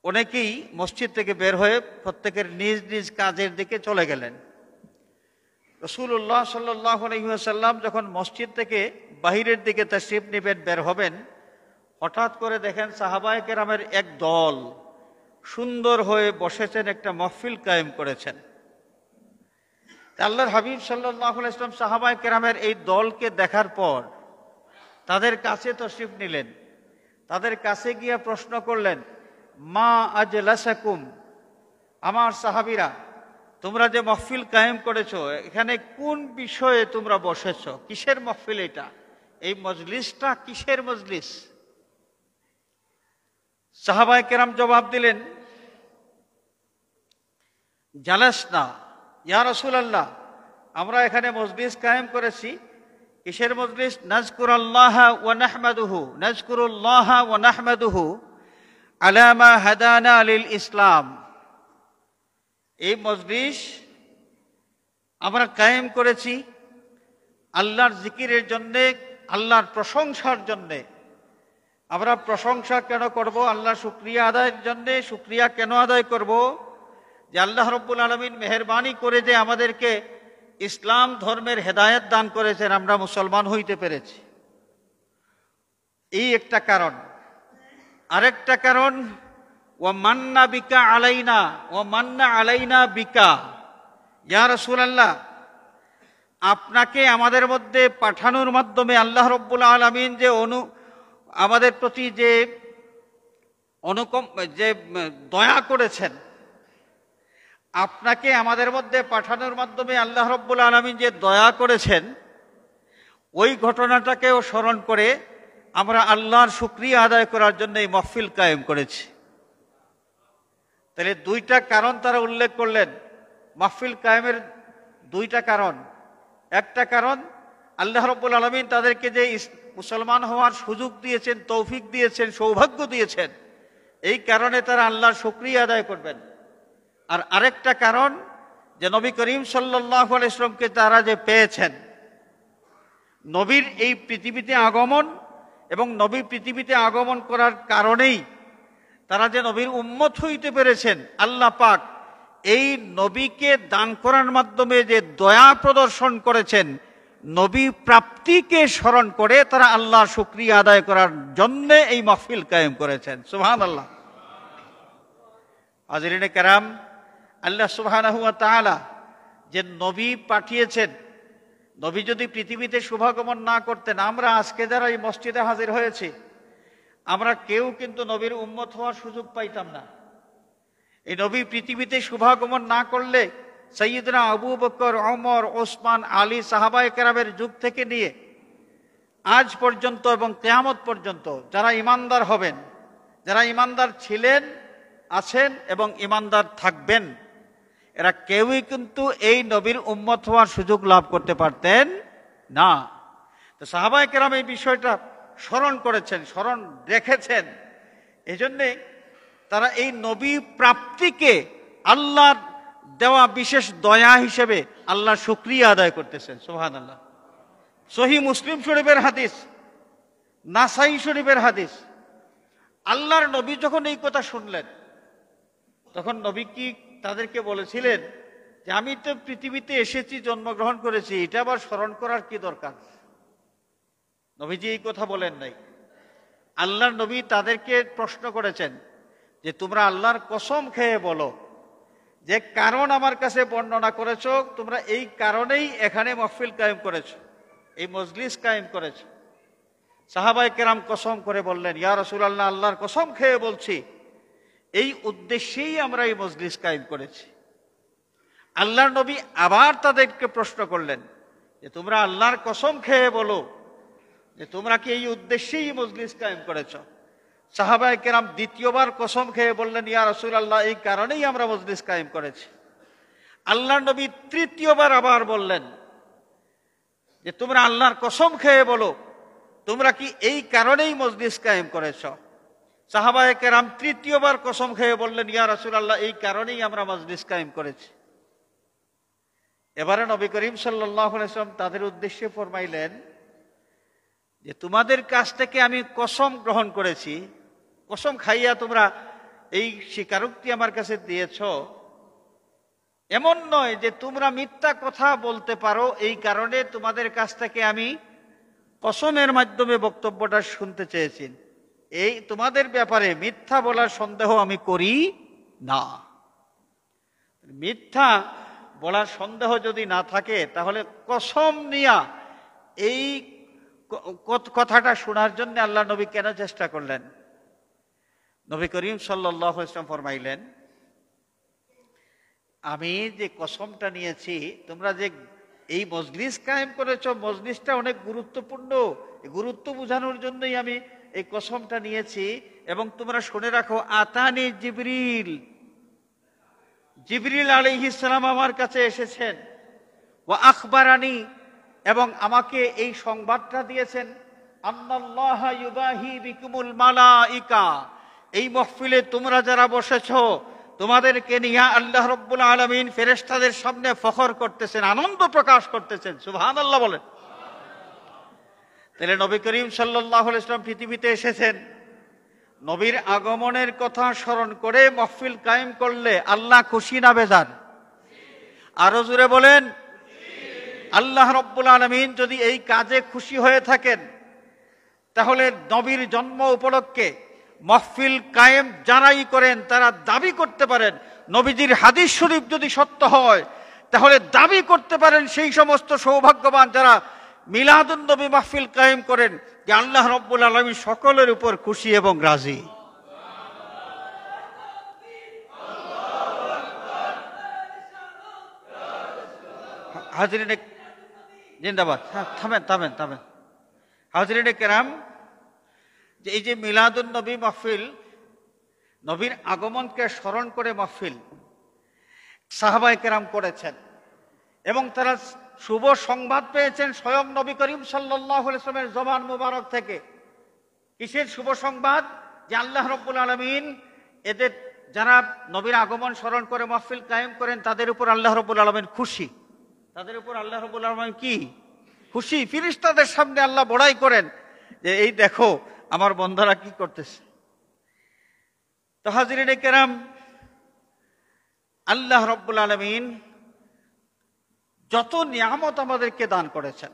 অনেকেই মসজিদ থেকে বের হয়ে প্রত্যেকের নিজ নিজ কাজের দিকে চলে গেলেন। রাসূলুল্লাহ সাল্লাল্লাহু আলাইহি ওয়াসাল্লাম যখন মসজিদ থেকে বাহিরের দিকে তাশরিফ নিবেন, বের হবেন, হঠাৎ করে দেখেন সাহাবায়ে কেরামের এক দল সুন্দর হয়ে বসেছেন, একটা মাহফিল কায়েম করেছেন। আল্লাহর হাবিব সাল্লাল্লাহু আলাইহি ওয়াসাল্লাম সাহাবায়ে কেরামের এই দলকে দেখার পর তাদের কাছে তাশরিফ নিলেন, তাদের কাছে গিয়ে প্রশ্ন করলেন, মা আজলাসাকুম, আমার সাহাবীরা, তোমরা যে মাহফিল কায়েম করেছো, এখানে কোন বিষয়ে তোমরা বসেছো? কিসের মাহফিল এটা? এই মজলিসটা কিসের মজলিস? সাহাবায়ে কেরাম জবাব দিলেন, জালাসনা ইয়া রাসূলুল্লাহ, আমরা এখানে মজলিস কায়েম করেছি। কিসের মজলিস? নাযকুরুল্লাহ ওয়া নাহমাদুহু, নাযকুরুল্লাহ ওয়া নাহমাদুহু আলা মা হাদানা লিল ইসলাম। এই মজলিস আমরা কায়েম করেছি আল্লাহর জিকিরের জন্যে, আল্লাহর প্রশংসার জন্যে। আমরা প্রশংসা কেন করব? আল্লাহর শুকরিয়া আদায়ের জন্যে। শুকরিয়া কেন আদায় করব? যে আল্লাহ রাব্বুল আলামিন মেহেরবানি করে যে আমাদেরকে ইসলাম ধর্মের হেদায়েত দান করেছেন, আমরা মুসলমান হইতে পেরেছি, এই একটা কারণ। আরেকটা কারণ, ওয়া মান্না বিকা আলাইনা, ওয়া মান্না আলাইনা বিকা, ইয়া রাসূলুল্লাহ, আপনাকে আমাদের মধ্যে পাঠানোর মাধ্যমে আল্লাহ রাব্বুল আলামিন যে আমাদের প্রতি যে দয়া করেছেন, আপনাকে আমাদের মধ্যে পাঠানোর মাধ্যমে আল্লাহ রাব্বুল আলামিন যে দয়া করেছেন, ওই ঘটনাটাকেও স্মরণ করে আমরা আল্লাহর শুকরিয়া আদায় করার জন্য এই মাহফিল কায়েম করেছি। তাহলে দুইটা কারণ তারা উল্লেখ করলেন। মাহফিল কায়েমের দুইটা কারণ। একটা কারণ, আল্লাহ রাব্বুল আলামিন তাদেরকে যে মুসলমান হওয়ার সুযোগ দিয়েছেন, তৌফিক দিয়েছেন, সৌভাগ্য দিয়েছেন, এই কারণে তারা আল্লাহর শুকরিয়া আদায় করবেন। আর আরেকটা কারণ, যে নবী করিম সাল্লাল্লাহু আলাইহি ওয়াসাল্লামকে তারা যে পেয়েছেন, নবীর এই পৃথিবীতে আগমন এবং নবী পৃথিবীতে আগমন করার কারণেই তারা যে নবীর উম্মত হইতে পেরেছেন, আল্লাহ পাক এই নবীকে দান করার মাধ্যমে যে দয়া প্রদর্শন করেছেন, নবী প্রাপ্তিকে স্মরণ করে তারা আল্লাহর শুকরিয়া আদায় করার জন্য এই মাহফিল কায়েম করেছেন। সুবহানাল্লাহ। হাজরিনে কেরাম, আল্লাহ সুবহানাহু ওয়া তাআলা যে নবী পাঠিয়েছেন, নবী যদি পৃথিবীতে শুভাগমন না করতেন, আমরা আজকে যারা এই মসজিদে হাজির হয়েছি, আমরা কেউ কিন্তু নবীর উম্মত হওয়ার সুযোগ পাইতাম না। এই নবী পৃথিবীতে শুভাগমন না করলে সাইয়্যিদনা আবু বকর, ওমর, ওসমান, আলী, সাহাবায়ে কেরামের যুগ থেকে নিয়ে আজ পর্যন্ত এবং কিয়ামত পর্যন্ত যারা ঈমানদার হবেন, যারা ঈমানদার ছিলেন, আছেন এবং ঈমানদার থাকবেন, এরা কেউই কিন্তু এই নবীর উম্মত হওয়ার সুযোগ লাভ করতে পারতেন না। তো সাহাবায়ে কেরাম এই বিষয়টা স্মরণ করেছেন, স্মরণ রেখেছেন। এজন্যে তারা এই নবী প্রাপ্তিকে আল্লাহর দেওয়া বিশেষ দয়া হিসেবে আল্লাহর শুকরিয়া আদায় করতেছেন। সুবহানাল্লাহ। সহিহ মুসলিম শরীফের হাদিস, নাসাই শরীফের হাদিস, আল্লাহর নবী যখন এই কথা শুনলেন, তখন নবী কি তাদেরকে বলেছিলেন যে আমি তো পৃথিবীতে এসেছি, জন্মগ্রহণ করেছি, এটা আবার স্মরণ করার কি দরকার? নবীজি এই কথা বলেন নাই। আল্লাহর নবী তাদেরকে প্রশ্ন করেছেন যে তোমরা আল্লাহর কসম খেয়ে বলো যে কারণ আমার কাছে বর্ণনা করেছো, তোমরা এই কারণেই এখানে মাহফিল কায়েম করেছো, এই মজলিস কায়েম করেছো। সাহাবায়ে কেরাম কসম করে বললেন, ইয়া রাসূলুল্লাহ, আল্লাহর কসম খেয়ে বলছি, এই উদ্দেশ্যেই আমরা এই মজলিস কায়েম করেছি। আল্লাহর নবী আবার তাদেরকে প্রশ্ন করলেন যে তোমরা আল্লাহর কসম খেয়ে বলো যে তোমরা কি এই উদ্দেশ্যেই মজলিস কায়েম করেছো? সাহাবায়ে কেরাম দ্বিতীয়বার কসম খেয়ে বললেন, ইয়া রাসূলুল্লাহ, এই কারণেই আমরা মজলিস কায়েম করেছি। আল্লাহর নবী তৃতীয়বার আবার বললেন যে তোমরা আল্লাহর কসম খেয়ে বলো, তোমরা কি এই কারণেই মজলিস কায়েম করেছো? সাহাবায়ে কেরাম তৃতীয়বার কসম খেয়ে বললেন, ইয়া রাসূলুল্লাহ, এই কারণেই আমরা মজলিস কায়েম করেছি। এবারে নবী করিম সাল্লাল্লাহু আলাইহি ওয়াসাল্লাম তাদের উদ্দেশ্যে ফরমাইলেন যে তোমাদের কাছ থেকে আমি কসম গ্রহণ করেছি, কসম খাইয়া তোমরা এই স্বীকারোক্তি আমার কাছে দিয়েছ, এমন নয় যে তোমরা মিথ্যা কথা বলতে পারো, এই কারণে তোমাদের কাছ থেকে আমি কসমের মাধ্যমে বক্তব্যটা শুনতে চেয়েছি। এই তোমাদের ব্যাপারে মিথ্যা বলার সন্দেহ আমি করি না। মিথ্যা বলার সন্দেহ যদি না থাকে, তাহলে কসম নিয়া এই কথাটা শোনার জন্য আল্লাহ নবী কেন চেষ্টা করলেন? নবী করিম সাল্লাল্লাহু আলাইহি ওয়াসাল্লাম ফরমাইলেন, আমি যে কসমটা নিয়েছি, তোমরা যে এই মজলিস কায়েম করেছো, মজলিসটা অনেক গুরুত্বপূর্ণ, গুরুত্ব বোঝানোর জন্যই আমি এই কসমটা নিয়েছি। এবং তোমরা শুনে রাখো, আতানি জিবরিল, জিবরিল আলাইহিস সালাম আমার কাছে এসেছেন, ওয়া আখবারানি, এবং আমাকে এই সংবাদটা দিয়েছেন, আন্নাল্লাহা ইউবাহি বিকুমুল মালাইকা, এই মাহফিলে তোমরা যারা বসেছো তোমাদেরকে নিয়ে আল্লাহ রাব্বুল আলামিন ফেরেশতাদের সামনে ফখর করতেছেন, আনন্দ প্রকাশ করতেছেন। সুবহানাল্লাহ বলেন। তাহলে নবী করিম সাল্লাল্লাহু আলাইহি ওয়াসাল্লাম পৃথিবীতে এসেছেন, নবীর আগমনের কথা স্মরণ করে মাহফিল কায়েম করলে আল্লাহ খুশি না বেজার? আরো জোরে বলেন। আল্লাহ রাব্বুল আলামিন যদি এই কাজে খুশি হয়ে থাকেন, তাহলে নবীর জন্ম উপলক্ষে মাহফিল কায়েম যারাই করেন তারা দাবি করতে পারেন, নবীজির হাদিস শরীফ যদি সত্য হয় তাহলে দাবি করতে পারেন সেই সমস্ত সৌভাগ্যবান যারা মিলাদুন নবী মাহফিল কায়েম করেন যে আল্লাহ রাব্বুল আলামিন সকলের উপর খুশি এবং রাজি। হাজরিনে জিন্দাবাদ। থামেন থামেন থামেন। হাজরিনে কেরাম, যে এই যে মিলাদুন নবী মাহফিল, নবীর আগমনকে স্মরণ করে মাহফিল সাহাবায়ে কেরাম করেছেন এবং তারা শুভ সংবাদ পেয়েছেন স্বয়ং নবী করিম সাল্লাল্লাহু আলাইহি ওয়াসাল্লামের জবান মুবারক থেকে। কিসের শুভ সংবাদ? যে আল্লাহ রাব্বুল আলামিন এদের যারা নবীর আগমন স্মরণ করে মাহফিল কায়েম করেন তাদের উপর আল্লাহ রাব্বুল আলামিন খুশি। তাদের উপর আল্লাহ রাব্বুল আলামিন কি খুশি? ফেরেশতাদের সামনে আল্লাহ বড়াই করেন যে এই দেখো আমার বন্দারা কি করতেছে। তো হাজরিনে কেরাম, আল্লাহ রাব্বুল আলামিন যত নিয়ামত আমাদেরকে দান করেছেন,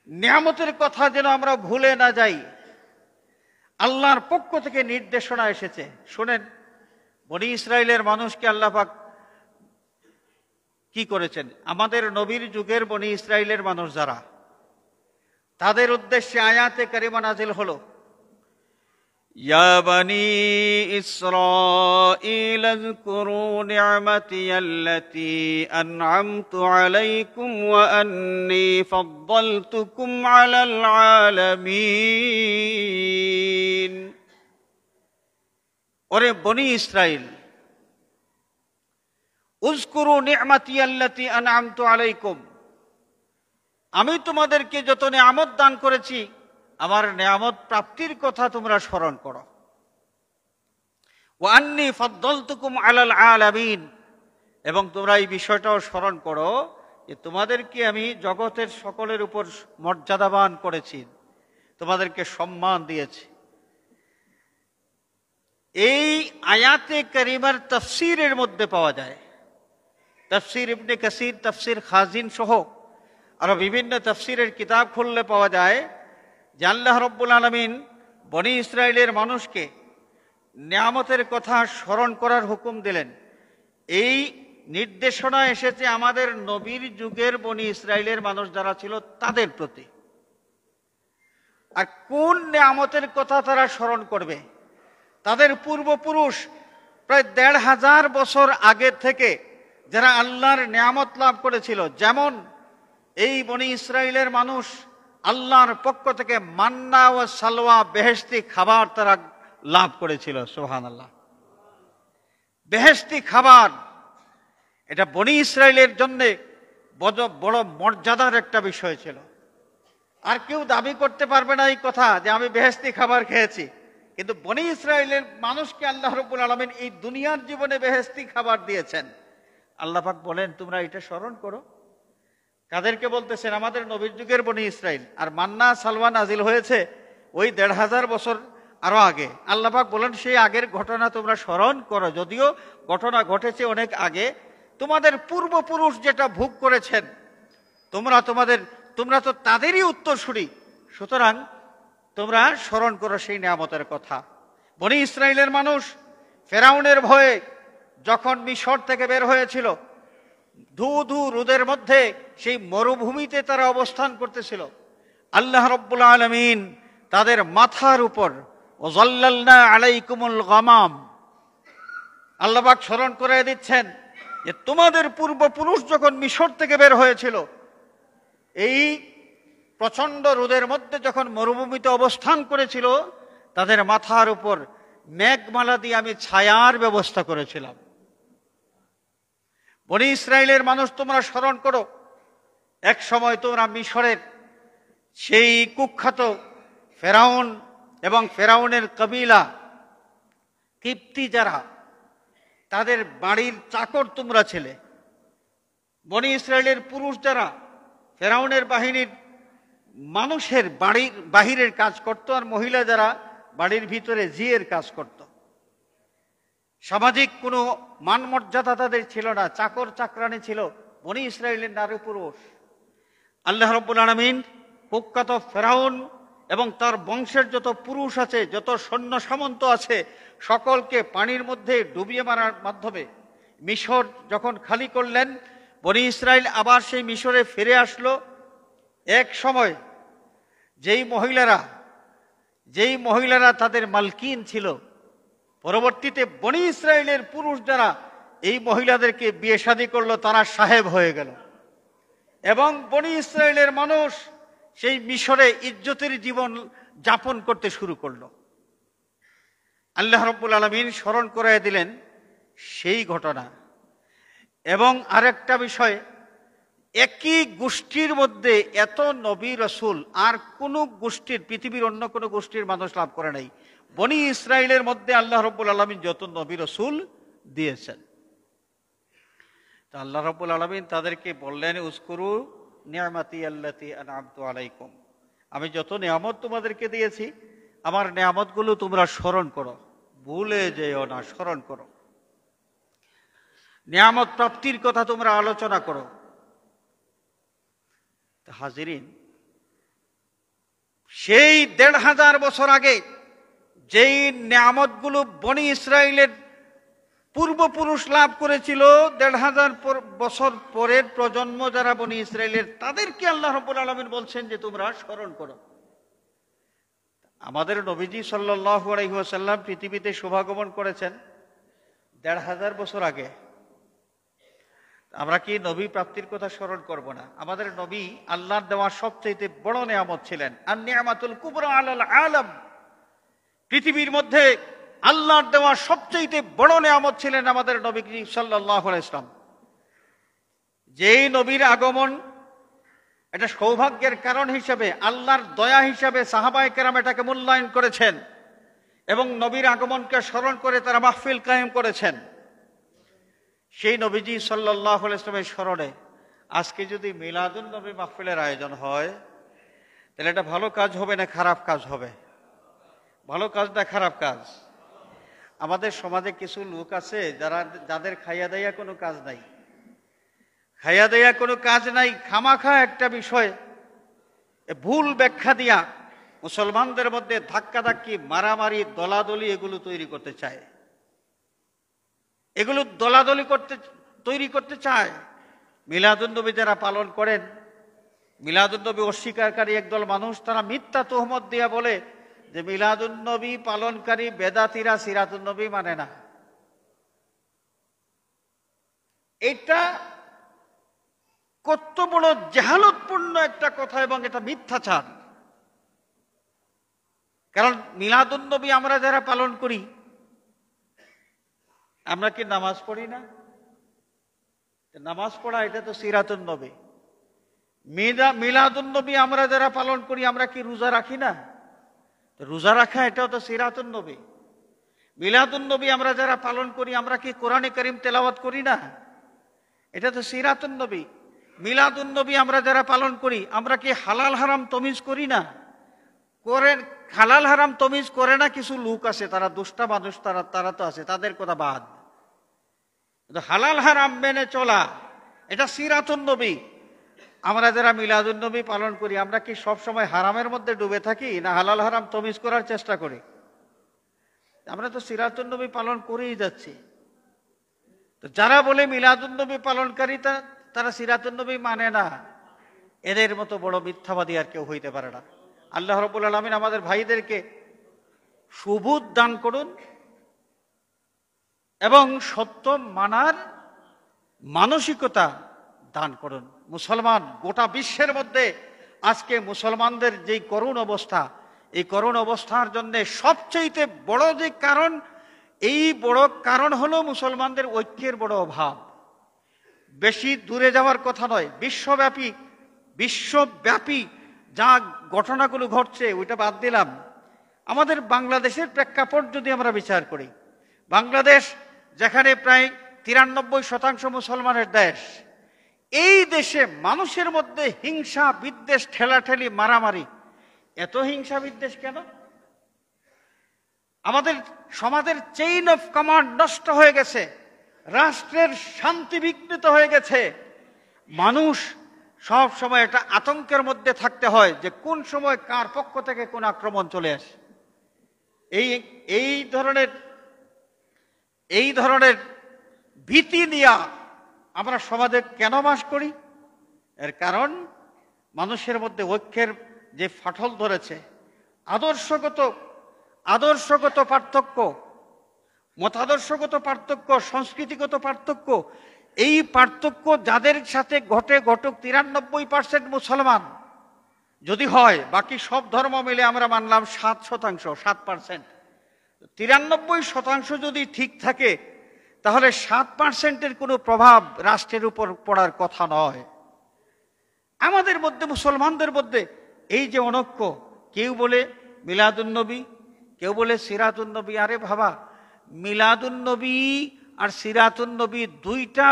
নিয়ামতের কথা যেন আমরা ভুলে না যাই। আল্লাহর পক্ষ থেকে নির্দেশনা এসেছে। শুনেন, বনি ইসরাইলের মানুষকে আল্লাহ পাক কি করেছেন? আমাদের নবীর যুগের বনি ইসরাইলের মানুষ যারা, তাদের উদ্দেশ্যে আয়াতে কারিমা নাজিল হলো, ইয়া বনি ইসরাঈল আযকুরু নি'মাতি আল্লাতী আন'আমতু আলাইকুম ওয়া আন্নী ফাদ্দালতুকুম আলাল আলামিন। ওরে বনি ইসরাইল, উযকুরু নি'মাতি আল্লাতী আন'আমতু আলাইকুম, আমি তোমাদেরকে যত নিয়ামত দান করেছি আমার নিয়ামত প্রাপ্তির কথা তোমরা স্মরণ করো। ওয়া আন্নী ফাদ্দালতুকুম আলাল আলামিন, এবং তোমরা এই বিষয়টাও স্মরণ করো যে তোমাদেরকে আমি জগতের সকলের উপর মর্যাদাবান করেছি, তোমাদেরকে সম্মান দিয়েছি। এই আয়াতে কারিমার তাফসীরের মধ্যে পাওয়া যায়, তাফসীর ইবনে কাসির, তাফসীর খাজিন সহ আরো বিভিন্ন তাফসীরের কিতাব খুললে পাওয়া যায় যে আল্লাহ রাব্বুল আলামিন বনি ইসরাইলের মানুষকে নিয়ামতের কথা স্মরণ করার হুকুম দিলেন। এই নির্দেশনা এসেছে আমাদের নবীর যুগের বনি ইসরাইলের মানুষ যারা ছিল তাদের প্রতি। আর কোন নিয়ামতের কথা তারা স্মরণ করবে? তাদের পূর্বপুরুষ প্রায় ১৫০০ বছর আগে থেকে যারা আল্লাহর নিয়ামত লাভ করেছিল, যেমন এই বনি ইসরাইলের মানুষ আল্লাহর পক্ষ থেকে মান্না ও সালওয়া বেহেশতি খাবার তারা লাভ করেছিল। সুবহানাল্লাহ। বেহেশতি খাবার, এটা বনি ইসরাইলের জন্য বড় মর্যাদার একটা বিষয় ছিল। আর কেউ দাবি করতে পারবে না এই কথা যে আমি বেহেশতি খাবার খেয়েছি, কিন্তু বনি ইসরাইলের মানুষকে আল্লাহ রাব্বুল আলামিন এই দুনিয়ার জীবনে বেহেশতি খাবার দিয়েছেন। আল্লাহ পাক বলেন তোমরা এটা স্মরণ করো। কাদেরকে বলতেছেন? আমাদের নবীর যুগের বনি ইসরাইল। আর মান্না সালওয়া নাজিল হয়েছে ওই ১৫০০ বছর আরো আগে। আল্লাহ পাক বলেন সেই আগের ঘটনা তোমরা স্মরণ করো, যদিও ঘটনা ঘটেছে অনেক আগে। তোমাদের পূর্বপুরুষ যেটা ভোগ করেছেন তোমরা তো তাদেরই উত্তরসূরি, সুতরাং তোমরা স্মরণ করো সেই নিয়ামতের কথা। বনি ইসরাইলের মানুষ ফেরাউনের ভয়ে যখন মিশর থেকে বের হয়েছিল, ধু ধু রোদের মধ্যে সেই মরুভূমিতে তারা অবস্থান করতেছিল, আল্লাহ রাব্বুল আলামিন তাদের মাথার উপর ওয়াযাল্লালনা আলাইকুমুল গামাম। আল্লাহ পাক স্মরণ করে দিচ্ছেন যে তোমাদের পূর্বপুরুষ যখন মিশর থেকে বের হয়েছিল, এই প্রচন্ড রোদের মধ্যে যখন মরুভূমিতে অবস্থান করেছিল, তাদের মাথার উপর মেঘমালা দিয়ে আমি ছায়ার ব্যবস্থা করেছিলাম। বনি ইসরায়েলের মানুষ, তোমরা স্মরণ করো, এক সময় তোমরা মিশরের সেই কুখ্যাত ফেরাউন এবং ফেরাউনের কবিলা কিপ্তি যারা, তাদের বাড়ির চাকর তোমরা ছিলে। বনি ইসরায়েলের পুরুষ যারা ফেরাউনের বাহিনীর মানুষের বাড়ির বাহিরের কাজ করত, আর মহিলা যারা বাড়ির ভিতরে জিয়ের কাজ করত। সামাজিক কোনো মান মর্যাদা তাদের ছিল না, চাকর চাকরানি ছিল বনি ইসরায়েলের নারী পুরুষ। আল্লাহ রাব্বুল আলামিন কুখ্যাত ফেরাউন এবং তার বংশের যত পুরুষ আছে, যত সৈন্য সামন্ত আছে, সকলকে পানির মধ্যে ডুবিয়ে মারার মাধ্যমে মিশর যখন খালি করলেন, বনি ইসরায়েল আবার সেই মিশরে ফিরে আসলো। এক সময় যেই মহিলারা তাদের মালকিন ছিল, পরবর্তীতে বনি ইসরায়েলের পুরুষ যারা এই মহিলাদেরকে বিয়ে শাদী করলো, তারা সাহেব হয়ে গেল এবং বনি ইসরায়েলের মানুষ সেই মিশরে ইজ্জতের জীবন যাপন করতে শুরু করলো। আল্লাহ রাব্বুল আলামিন স্মরণ করায় দিলেন সেই ঘটনা। এবং আরেকটা বিষয়, একই গোষ্ঠীর মধ্যে এত নবী রাসূল আর কোন গোষ্ঠীর, পৃথিবীর অন্য কোনো গোষ্ঠীর মানুষ লাভ করে নাই। বনি ইসরায়েলের মধ্যে আল্লাহ রাব্বুল আলামিন যত নবী রাসূল দিয়েছেন, তা আল্লাহ রাব্বুল আলামিন তাদেরকে বললেন, উযকুরু নি'মাতি আল্লাতী আন'আমতু আলাইকুম, আমি যত নিয়ামত তোমাদেরকে দিয়েছি, আমার নিয়ামতগুলো তোমরা স্মরণ করো, ভুলে যেও না, স্মরণ করো। নিয়ামত প্রাপ্তির কথা তোমরা আলোচনা করো। হাজিরিন, সেই ১৫০০ বছর আগে যেই নিয়ামতগুলো বনি ইসরায়েলের পূর্বপুরুষ লাভ করেছিল, ১৫০০ বছর পরের প্রজন্ম যারা বনি ইসরায়েলের, তাদেরকে আল্লাহ রাব্বুল আলামিন বলছেন যে তোমরা স্মরণ করো। আমাদের নবীজি সাল্লাল্লাহু আলাইহি ওয়াসাল্লাম পৃথিবীতে শুভাগমন করেছেন ১৫০০ বছর আগে। আমরা কি নবী প্রাপ্তির কথা স্মরণ করব না? আমাদের নবী আল্লাহর দেওয়া সবচেয়ে বড় নিয়ামত ছিলেন, আর নিয়ামাতুল কুবরা আলাল আলাম। পৃথিবীর মধ্যে আল্লাহর দেওয়া সবচেয়ে বড় নিয়ামত ছিলেন আমাদের নবী সাল্লাল্লাহু আলাইহি ওয়াসাল্লাম। যেই নবীর আগমন এটা সৌভাগ্যের কারণ হিসেবে, আল্লাহর দয়া হিসেবে সাহাবায়ে কেরাম এটাকে মূল্যায়ন করেছেন এবং নবীর আগমনকে স্মরণ করে তারা মাহফিল কায়েম করেছেন। সেই নবীজি সাল্লাল্লাহু আলাইহি ওয়াসাল্লামের স্মরণে আজকে যদি মিলাদুন নবী মাহফিলের আয়োজন হয়, তাহলে এটা ভালো কাজ হবে না খারাপ কাজ হবে? ভালো কাজ না খারাপ কাজ? আমাদের সমাজে কিছু লোক আছে যাদের খাইয়া দেয়া কোনো কাজ নাই, খামাখা একটা বিষয় ভুল ব্যাখ্যা দিয়া মুসলমানদের মধ্যে ধাক্কাধাক্কি, মারামারি, দলাদলি এগুলো তৈরি করতে চায়। তৈরি করতে চায়। মিলাদুন নবী যারা পালন করেন, মিলাদুন নবী অস্বীকারী একদল মানুষ, তারা মিথ্যা তোহমত দিয়া বলে যে মিলাদুন নবী পালনকারী বেদাতীরা সিরাতুন নবী মানে না। এটা কত বড় জাহালতপূর্ণ একটা কথা এবং এটা মিথ্যাচার। কারণ মিলাদুন নবী আমরা যারা পালন করি, আমরা কি নামাজ পড়ি না? নামাজ পড়া এটা তো সিরাতুন নবী। মিলাদুন নবী আমরা যারা পালন করি, আমরা কি রোজা রাখি না? রোজা রাখা এটাও তো সিরাতুন নবী। মিলাদুন নবী আমরা যারা পালন করি, আমরা কি কোরআনে কারীম তেলাওয়াত করি না? এটা তো সিরাতুন নবী। মিলাদুন নবী আমরা যারা পালন করি, আমরা কি হালাল হারাম তমিজ করি না? হালাল হারাম তমিজ করে না কিছু লোক আছে, তারা দুষ্টা মানুষ, তারা তো আছে, তাদের কথা বাদ। হালাল হারাম মেনে চলা এটা সিরাতুন নবী। আমরা যারা মিলাদুন নবী পালন করি, আমরা কি সব সময় হারামের মধ্যে ডুবে থাকি না হালাল হারাম তমিজ করার চেষ্টা করি? আমরা তো সিরাতুন নবী পালন করেই যাচ্ছি। তো যারা বলে মিলাদুন নবী পালনকারী তারা সিরাতুন নবী মানে না, এদের মতো বড় মিথ্যাবাদী আর কেউ হইতে পারে না। আল্লাহ রাব্বুল আলামিন আমাদের ভাইদেরকে সুবোধ দান করুন এবং সত্য মানার মানসিকতা দান করুন। মুসলমান গোটা বিশ্বের মধ্যে আজকে মুসলমানদের যেই করুণ অবস্থা, এই করুণ অবস্থার জন্য সবচেয়ে বড় যে কারণ, এই বড় কারণ হলো মুসলমানদের ঐক্যের বড় অভাব। বেশি দূরে যাওয়ার কথা নয়, বিশ্বব্যাপী যা ঘটনাগুলো ঘটছে ওইটা বাদ দিলাম, আমাদের বাংলাদেশের প্রেক্ষাপট যদি আমরা বিচার করি, বাংলাদেশ যেখানে প্রায় 93% মুসলমানের দেশ, এই দেশে মানুষের মধ্যে হিংসা বিদ্বেষ, ঠেলাঠেলি, মারামারি, এত হিংসা বিদ্বেষ কেন? আমাদের সমাজের চেইন অফ কমান্ড নষ্ট হয়ে গেছে, রাষ্ট্রের শান্তি বিঘ্নিত হয়ে গেছে। মানুষ সব সময় একটা আতঙ্কের মধ্যে থাকতে হয় যে কোন সময় কার পক্ষ থেকে কোন আক্রমণ চলে আসে। এই ধরনের ভীতি নিয়ে আমরা সমাজে কেন বাস করি? এর কারণ মানুষের মধ্যে ঐক্যের যে ফাটল ধরেছে, আদর্শগত পার্থক্য, মতাদর্শগত পার্থক্য, সংস্কৃতিগত পার্থক্য, এই পার্থক্য যাদের সাথে ঘটুক 93% মুসলমান যদি হয়, বাকি সব ধর্ম মিলে আমরা মানলাম 7%, 93% যদি ঠিক থাকে, তাহলে 7%-এর কোনো প্রভাব রাষ্ট্রের উপর পড়ার কথা নয়। আমাদের মধ্যে, মুসলমানদের মধ্যে এই যে অনৈক্য, কেউ বলে মিলাদুন্নবী, কেউ বলে সিরাতুন্নবী। আরে ভাবা, মিলাদুন্নবী আর সিরাতুন্নবী দুইটা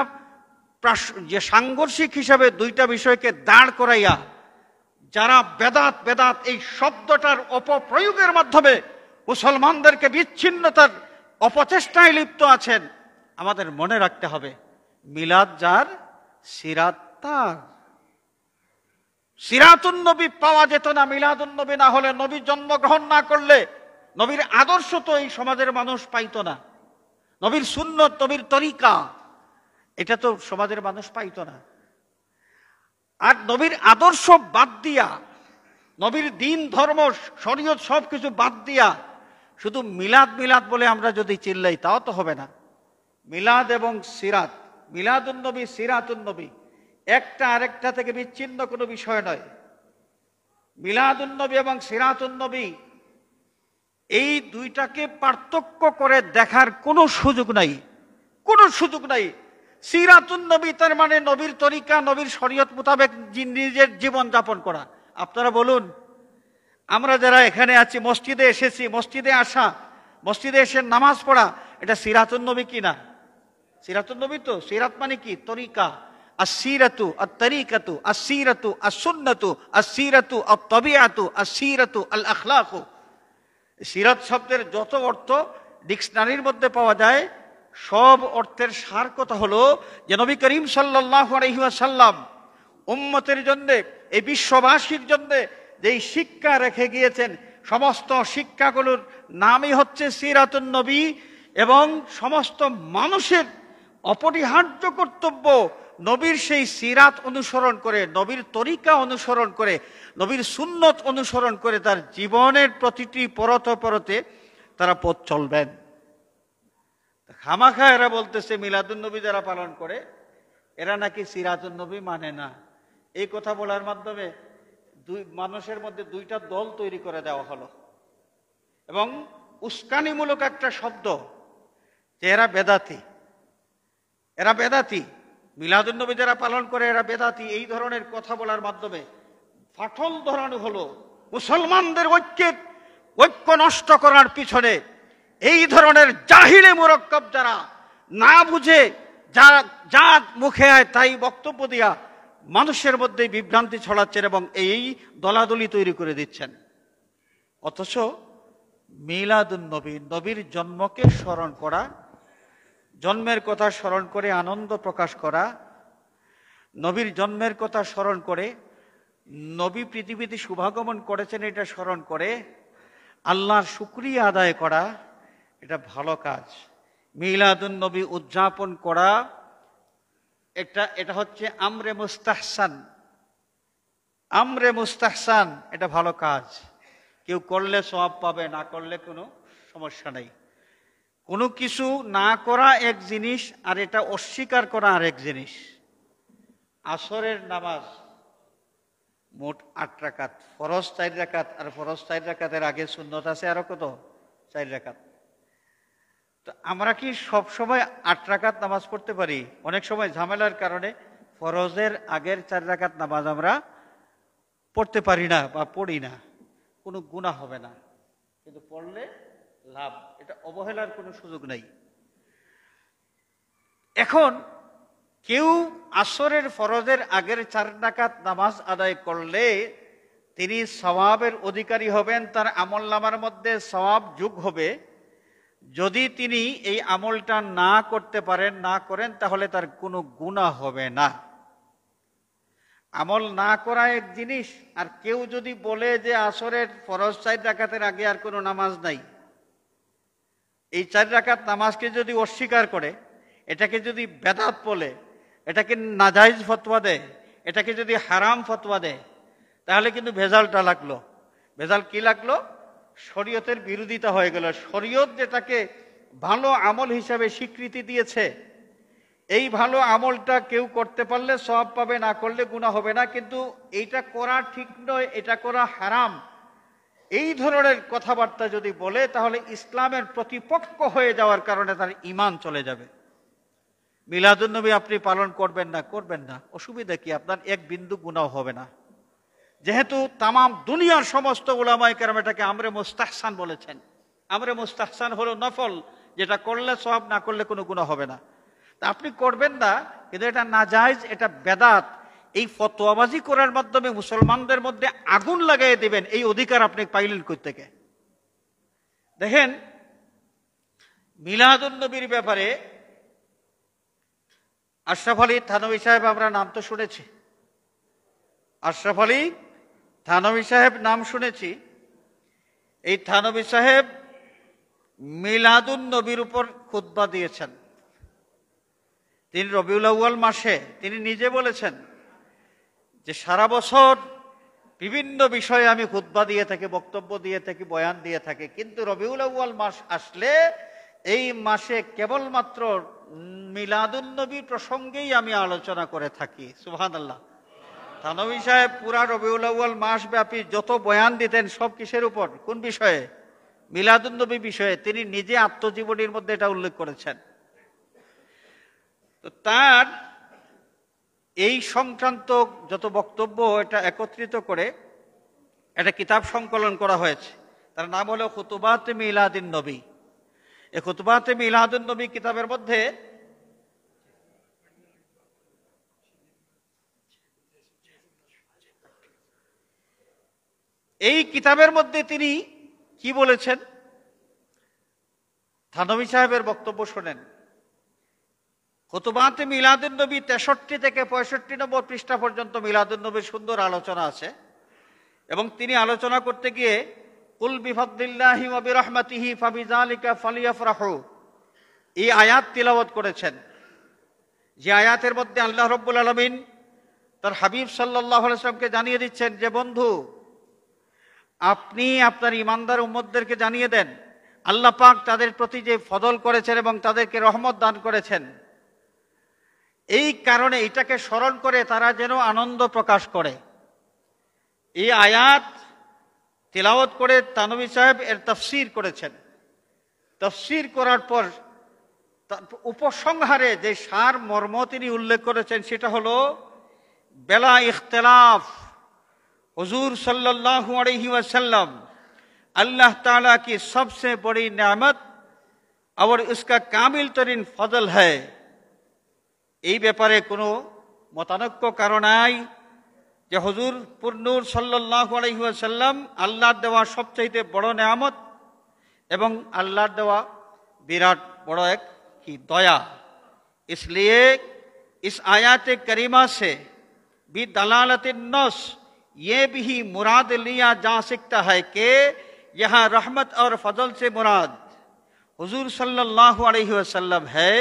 যে সাংঘর্ষিক হিসাবে দুইটা বিষয়কে দাঁড় করাইয়া যারা বেদাত এই শব্দটার অপপ্রয়োগের মাধ্যমে মুসলমানদেরকে বিচ্ছিন্নতার অপচেষ্টায় লিপ্ত আছেন, আমাদের মনে রাখতে হবে মিলাদ যার, সিরাত তার। সিরাতুন্নবী পাওয়া যেত না মিলাদুন্নবী না হলে, নবী জন্মগ্রহণ না করলে নবীর আদর্শ তো এই সমাজের মানুষ পাইতো না, নবীর সুন্নত, নবীর তরিকা, এটা তো সমাজের মানুষ পাইতো না। আর নবীর আদর্শ বাদ দিয়া, নবীর দিন ধর্ম শরীয়ত সবকিছু বাদ দিয়া শুধু মিলাদ বলে আমরা যদি চিল্লাই, তাও তো হবে না। মিলাদ এবং সিরাত, মিলাদুন্নবী সিরাতুন্নবী একটা আরেকটা থেকে বিচ্ছিন্ন কোনো বিষয় নয়। মিলাদুন্নবী এবং সিরাতুন্নবী এই দুইটাকে পার্থক্য করে দেখার কোনো সুযোগ নাই। সিরাতুন্নবী তার মানে নবীর তরিকা, নবীর শরীয়ত মোতাবেক নিজের জীবন যাপন করা। আপনারা বলুন, আমরা যারা এখানে আছি, মসজিদে এসেছি, মসজিদে আসা, মসজিদে এসে নামাজ পড়া, এটা সিরাতুন্নবী কি না? সিরাতুন্নবী তো। সিরাত মানে কি? তরিকা। আসসিরাতু আত-তরিকাতু আসসিরাতু আস-সুন্নাতু আসসিরাতু আত-তাবিআতু আসসিরাতু আল-আখলাকু। সিরাত শব্দের যত অর্থ ডিকশনারির মধ্যে পাওয়া যায়, সব অর্থের সার কথা হলো যে নবী করিম সাল্লাল্লাহু আলাইহি ওয়াসাল্লাম উম্মতের জন্য, এই বিশ্ববাসীর জন্য যেই শিক্ষা রেখে গিয়েছেন, সমস্ত শিক্ষাগুলোর নামই হচ্ছে সিরাতুন নবী। এবং সমস্ত মানুষের অপরিহার্য কর্তব্য নবীর সেই সিরাত অনুসরণ করে, নবীর তরিকা অনুসরণ করে, নবীর সুন্নত অনুসরণ করে তার জীবনের প্রতিটি পরতে তারা পথ চলবেন। খামাখা এরা বলতেছে মিলাদুন্নবী যারা পালন করে এরা নাকি সিরাতুন্নবী মানে না। এই কথা বলার মাধ্যমে মানুষের মধ্যে দুইটা দল তৈরি করে দেওয়া হলো এবং উস্কানিমূলক একটা শব্দ যে এরা বেদাতি, মিলাদুন্নবী যারা পালন করে এরা বেদাতি, এই ধরনের কথা বলার মাধ্যমে ফাটল ধরানো হলো। মুসলমানদের ঐক্য নষ্ট করার পিছনে এই ধরনের জাহিলে মুরক্কব যারা না বুঝে, যা মুখে আয় তাই বক্তব্য দিয়া মানুষের মধ্যে বিভ্রান্তি ছড়াচ্ছেন এবং এই দলাদলি তৈরি করে দিচ্ছেন। অথচ মিলাদুন্নবী, নবীর জন্মকে স্মরণ করা, জন্মের কথা স্মরণ করে আনন্দ প্রকাশ করা, নবীর জন্মের কথা স্মরণ করে, নবী পৃথিবীতে শুভাগমন করেছেন এটা স্মরণ করে আল্লাহর শুকরিয়া আদায় করা, এটা ভালো কাজ। মিলাদুন্নবী উদযাপন করা এটা হচ্ছে আমরে মুস্তাহসান, এটা ভালো কাজ। কেউ করলে সওয়াব পাবে, না করলে কোনো সমস্যা নেই। কোনো কিছু না করা এক জিনিস, আর এটা অস্বীকার করা আরেক জিনিস। আসরের নামাজ মোট 8 রাকাত, ফরজ 4 রাকাত, আর ফরজ 4 রাকাতের আগে সুন্নত আছে আরো কত, 4 রাকাত। তো আমরা কি সব সময় 8 রাকাত নামাজ পড়তে পারি? অনেক সময় ঝামেলার কারণে ফরজের আগের 4 রাকাত নামাজ আমরা পড়তে পারি না বা পড়ি না, কোনো গুনাহ হবে না, কিন্তু পড়লে লাভ, এটা অবহেলার কোনো সুযোগ নেই। এখন কেউ আসরের ফরজের আগের 4 রাকাত নামাজ আদায় করলে তিনি সওয়াবের অধিকারী হবেন, তার আমলনামার মধ্যে সওয়াব যোগ হবে। যদি তিনি এই আমলটা না করতে পারেন, না করেন, তাহলে তার কোনো গুনাহ হবে না। আমল না করা এক জিনিস, আর কেউ যদি বলে যে আসরের ফরজ 4 রাকাতের আগে আর কোনো নামাজ নাই, এই 4 রাকাত নামাজকে যদি অস্বীকার করে, এটাকে যদি বেদাত বলে, এটাকে নাজায়েজ ফতোয়া দেয়, এটাকে যদি হারাম ফতোয়া দেয়, তাহলে কিন্তু ভেজালটা লাগলো। ভেজাল কি লাগলো? শরীয়তের বিরোধিতা হয়ে গেল। শরীয়ত যেটাকে ভালো আমল হিসাবে স্বীকৃতি দিয়েছে, এই ভালো আমলটা কেউ করতে পারলে সওয়াব পাবে, না করলে গুনাহ হবে না, কিন্তু এইটা করা ঠিক নয়, এটা করা হারাম, এই ধরনের কথাবার্তা যদি বলে, তাহলে ইসলামের প্রতিপক্ষ হয়ে যাওয়ার কারণে তার ঈমান চলে যাবে। মিলাদুন্নবী আপনি পালন করবেন না, করবেন না, অসুবিধা কি? আপনার এক বিন্দু গুনাহ হবে না, যেহেতু তামাম দুনিয়ার সমস্ত উলামায়ে কেরাম এটাকে আমরে মুস্তাহসান বলেছেন। আমরে মুস্তাহসান হলো নফল, যেটা করলে সওয়াব, না করলে কোনো গুনাহ হবে না। তা আপনি করবেন না, কিন্তু এটা নাজায়েজ, এটা বেদাত। এই ফতোয়াবাজি করার মাধ্যমে মুসলমানদের মধ্যে আগুন লাগাই দিবেন, এই অধিকার আপনি পাইলেন কই থেকে? দেখেন, মিলাদুন্নবীর ব্যাপারে আশরাফ আলী থানভী সাহেব, আমরা নাম তো শুনেছি, আশরাফ আলী থানভী সাহেব নাম শুনেছি। এই থানভী সাহেব মিলাদুন্নবীর উপর খুতবা দিয়েছেন। তিনি রবিউল আউয়াল মাসে, তিনি নিজে বলেছেন যে সারা বছর বিভিন্ন বিষয়ে আমি খুতবা দিয়ে থাকি, বক্তব্য দিয়ে থাকি, বয়ান দিয়ে থাকি, কিন্তু রবিউল আউয়াল মাস আসলে এই মাসে কেবলমাত্র মিলাদুন্নবী প্রসঙ্গেই আমি আলোচনা করে থাকি। সুবহানাল্লাহ। থানভী সাহেব পুরা রবিউল আউয়াল মাস ব্যাপী যত বয়ান দিতেন, সব কিসের উপর? কোন বিষয়ে? মিলাদুন্নবী বিষয়ে। তিনি নিজে আত্মজীবনীর মধ্যে এটা উল্লেখ করেছেন। তো তার এই সংক্রান্ত যত বক্তব্য, এটা একত্রিত করে একটা কিতাব সংকলন করা হয়েছে। তার নাম হলো খুতুবাতে মিলাদুন নবী। এই খুতুবাতে মিলাদুন নবী কিতাবের মধ্যে এই কিতাবের মধ্যে তিনি কি বলেছেন, থানভী সাহেবের বক্তব্য শোনেন। খুতুবাতে মিলাদুন নবী 63 থেকে 65 নম্বর পৃষ্ঠা পর্যন্ত মিলাদুন নবীর সুন্দর আলোচনা আছে। এবং তিনি আলোচনা করতে গিয়ে কুল বিফাদলিল্লাহি ওয়া বিরহমাতিহি ফাবিযালিকা ফালিয়াফরাহু, এই আয়াত তিলাওয়াত করেছেন। যে আয়াতের মধ্যে আল্লাহ রাব্বুল আলামিন তার হাবিব সাল্লাল্লাহু আলাইহি ওয়াসাল্লামকে জানিয়ে দিচ্ছেন যে, বন্ধু, আপনি আপনার ঈমানদার উম্মতদেরকে জানিয়ে দেন আল্লাহ পাক তাদের প্রতি যে ফজল করেছেন এবং তাদেরকে রহমত দান করেছেন, এই কারণে এটাকে স্মরণ করে তারা যেন আনন্দ প্রকাশ করে। এই আয়াত তিলাওয়াত করে থানভী সাহেব এর তাফসীর করেছেন। তাফসীর করার পর উপসংহারে যে সার মর্ম তিনি উল্লেখ করেছেন, সেটা হলো বেলা ইখতিলাফ हुजूर सल्लल्लाहु अलैहि वसल्लम अल्लाह ताला की सबसे बड़ी नेमत और उसका कामिल तरीन फजल है। এই ব্যাপারে কোনো মতানৈক্য কারণ নাই যে হুজুর পুরনূর সাল্লাল্লাহু আলাইহি ওয়াসাল্লাম আল্লাহর দেওয়া সবচেয়ে বড় নেয়ামত এবং আল্লাহর দেওয়া বিরাট বড় এক কি দয়া। इसलिए इस आयत करीमा से भी दलालत नस ये भी मुराद लिया जा सकता है कि यहाँ रहमत और फजल से मुराद हुजूर सल्लल्लाहु अलैहि वसल्लम है,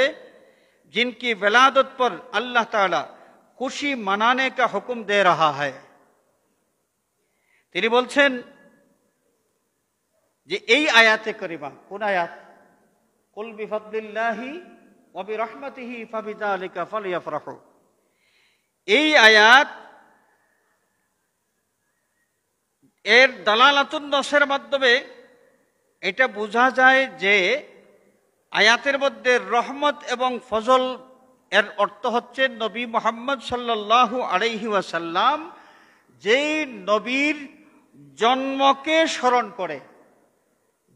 जिनकी विलादत पर अल्लाह ताला खुशी मनाने का हुक्म दे रहा है। তিনি বলছেন যে এই আয়াতে করিমা, কোন আয়াত? কুল বিফাদলিল্লাহি ওয়া বিরহমাতিহি ফাবিযালিকা ফালইফরাহু। এই আয়াত এর দালালাতুন নসের মাধ্যমে এটা বোঝা যায় যে আয়াতের মধ্যে রহমত এবং ফজল এর অর্থ হচ্ছে নবী মুহাম্মদ সাল্লাল্লাহু আলাইহি ওয়াসাল্লাম যেই নবীর জন্মকে স্মরণ করে,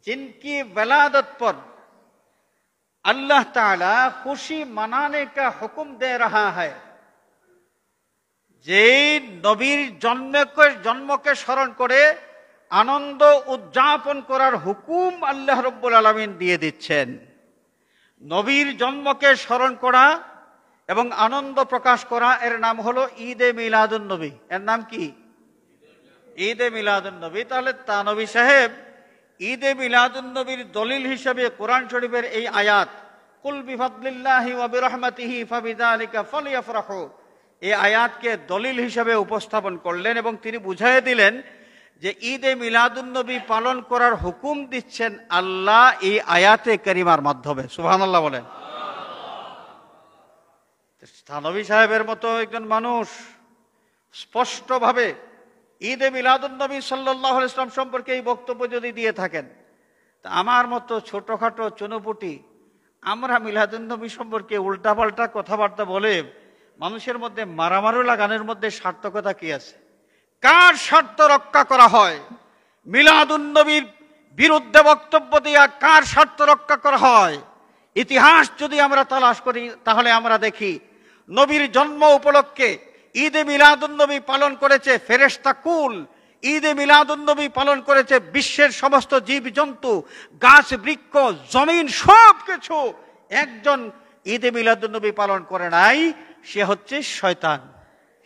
जिनकी वलादत पर अल्लाह ताला खुशी मनाने का हुक्म दे रहा है, যে নবীর জন্মকে স্মরণ করে আনন্দ উদযাপন করার হুকুম আল্লাহ রাব্বুল আলামিন দিয়ে দিচ্ছেন। নবীর জন্মকে স্মরণ করা এবং আনন্দ প্রকাশ করা এর নাম হলো ঈদে মিলাদুন নবী। এর নাম কি? ঈদে মিলাদুন নবী। তাহলে তানবী সাহেব ঈদে মিলাদুন নবীর দলিল হিসেবে কোরআন শরীফের এই আয়াত কুল বিফাদলিল্লাহি ওয়া বিরহমাতিহি ফাবিযালিকা ফালইফরাহু, এই আয়াতকে দলিল হিসেবে উপস্থাপন করলেন এবং তিনি বুঝিয়ে দিলেন যে ঈদে মিলাদুন নবী পালন করার হুকুম দিচ্ছেন আল্লাহ এই আয়াতে কারিমার মাধ্যমে। সুবহানাল্লাহ বলেন। থানবী সাহেবের মতো একজন মানুষ স্পষ্টভাবে ঈদে মিলাদুন নবী সাল্লাল্লাহু আলাইহি ওয়াসাল্লাম সম্পর্কে এই বক্তব্য যদি দিয়ে থাকেন, তা আমার মতো ছোটখাটো চুনোপুটি আমরা মিলাদুন নবী সম্পর্কে উল্টাপাল্টা কথাবার্তা বলে মানুষের মধ্যে মারামারি লাগানোর মধ্যে সার্থকতা কি আছে? কার স্বার্থ রক্ষা করা হয়? মিলাদুন নবীর বিরুদ্ধে বক্তব্য দিয়া কার স্বার্থ রক্ষা করা হয়? ইতিহাস যদি আমরা তালাশ করি তাহলে আমরা দেখি নবীর জন্ম উপলক্ষে ঈদে মিলাদুন নবী পালন করেছে ফেরেশতা কুল, ঈদে মিলাদুন নবী পালন করেছে বিশ্বের সমস্ত জীবজন্তু, গাছ বৃক্ষ জমিন সব কিছু। একজন ঈদে মিলাদুন নবী পালন করে নাই, সে হচ্ছে শয়তান।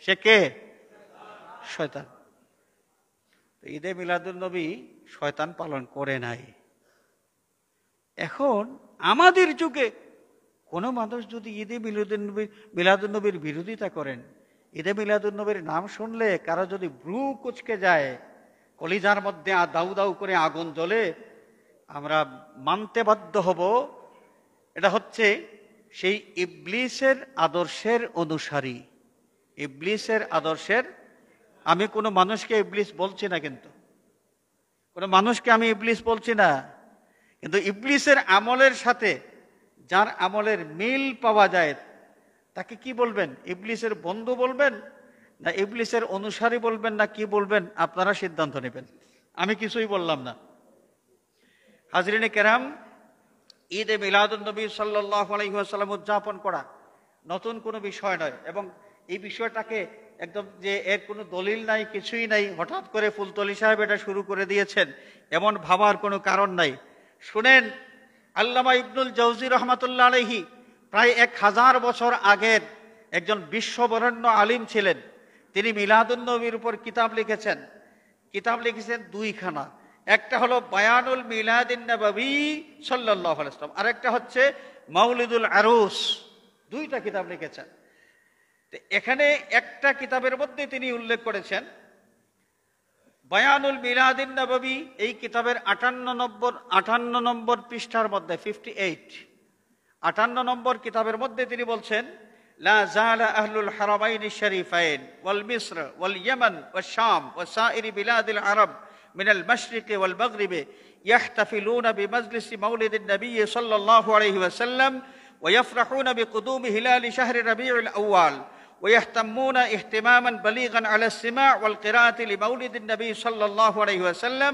সে কে? শয়তান। ঈদে মিলাদুন নবী শয়তান পালন করে নাই। এখন আমাদের যুগে কোনো মানুষ যদি ঈদে মিলাদুন নবীর বিরোধিতা করেন, ঈদে মিলাদুন নবীর নাম শুনলে কারো যদি ব্রু কুচকে যায়, কলিজার মধ্যে দাউ দাউ করে আগুন জ্বলে, আমরা মানতে বাধ্য হব এটা হচ্ছে সেই ইবলিসের আদর্শের অনুসারী। ইবলিসের আদর্শের, আমি কোনো মানুষকে ইবলিস বলছি না, কিন্তু কোনো মানুষকে আমি ইবলিস বলছি না, কিন্তু ইবলিসের আমলের সাথে যার আমলের মিল পাওয়া যায় তাকে কি বলবেন? ইবলিসের বন্ধু বলবেন না ইবলিসের অনুসারী বলবেন না কি বলবেন? আপনারা সিদ্ধান্ত নেবেন, আমি কিছুই বললাম না। হাজরিনে কেরাম, ঈদে মিলাদুন নবী সাল্লাল্লাহু আলাইহি ওয়াসাল্লাম উদযাপন করা নতুন কোনো বিষয় নয়, এবং এই বিষয়টাকে একদম যে এর কোনো দলিল নাই, কিছুই নাই, হঠাৎ করে ফুলতলি সাহেব এটা শুরু করে দিয়েছেন এমন ভাবার কোনো কারণ নাই। শুনেন, আল্লামা ইবনুল জাওজি রাহমাতুল্লাহ আলাইহি প্রায় 1000 বছর আগের একজন বিশ্ববরেণ্য আলিম ছিলেন। তিনি মিলাদুন নবীর উপর কিতাব লিখেছেন। কিতাব লিখেছেন 2খানা। একটা হলো বায়ানুল মিলাদিন নববী সাল্লাল্লাহু আলাইহি ওয়াসাল্লাম, আর একটা হচ্ছে মাউলিদুল আরুস। 2টা কিতাব লিখেছেন। এখানে একটা কিতাবের মধ্যে তিনি উল্লেখ করেছেন বায়ানুল মিলাদিন নববী, এই কিতাবের 58 নম্বর পৃষ্ঠার মধ্যে 58 নম্বর কিতাবের মধ্যে তিনি বলছেন, লা জালা আহলুল হারামাইন শরীফাইন ওয়াল মিসর ওয়াল ইয়ামান ওয়াশ শাম ওয়া সাইরি বিলাদিল আরব মিনাল মাশরিকি ওয়াল মাগরিবি ইয়াহতাফিলুনা বিমজলিসি মাউলিদিন নবী সাল্লাল্লাহু আলাইহি ওয়াসাল্লাম ওয়া ইয়াফরাহুনা বিকুদুমি হিলালি শাহরি রবিউল আউয়াল ويهتمون اهتماما بليغا على السماع والقراءة لمولد النبي صلى الله عليه وسلم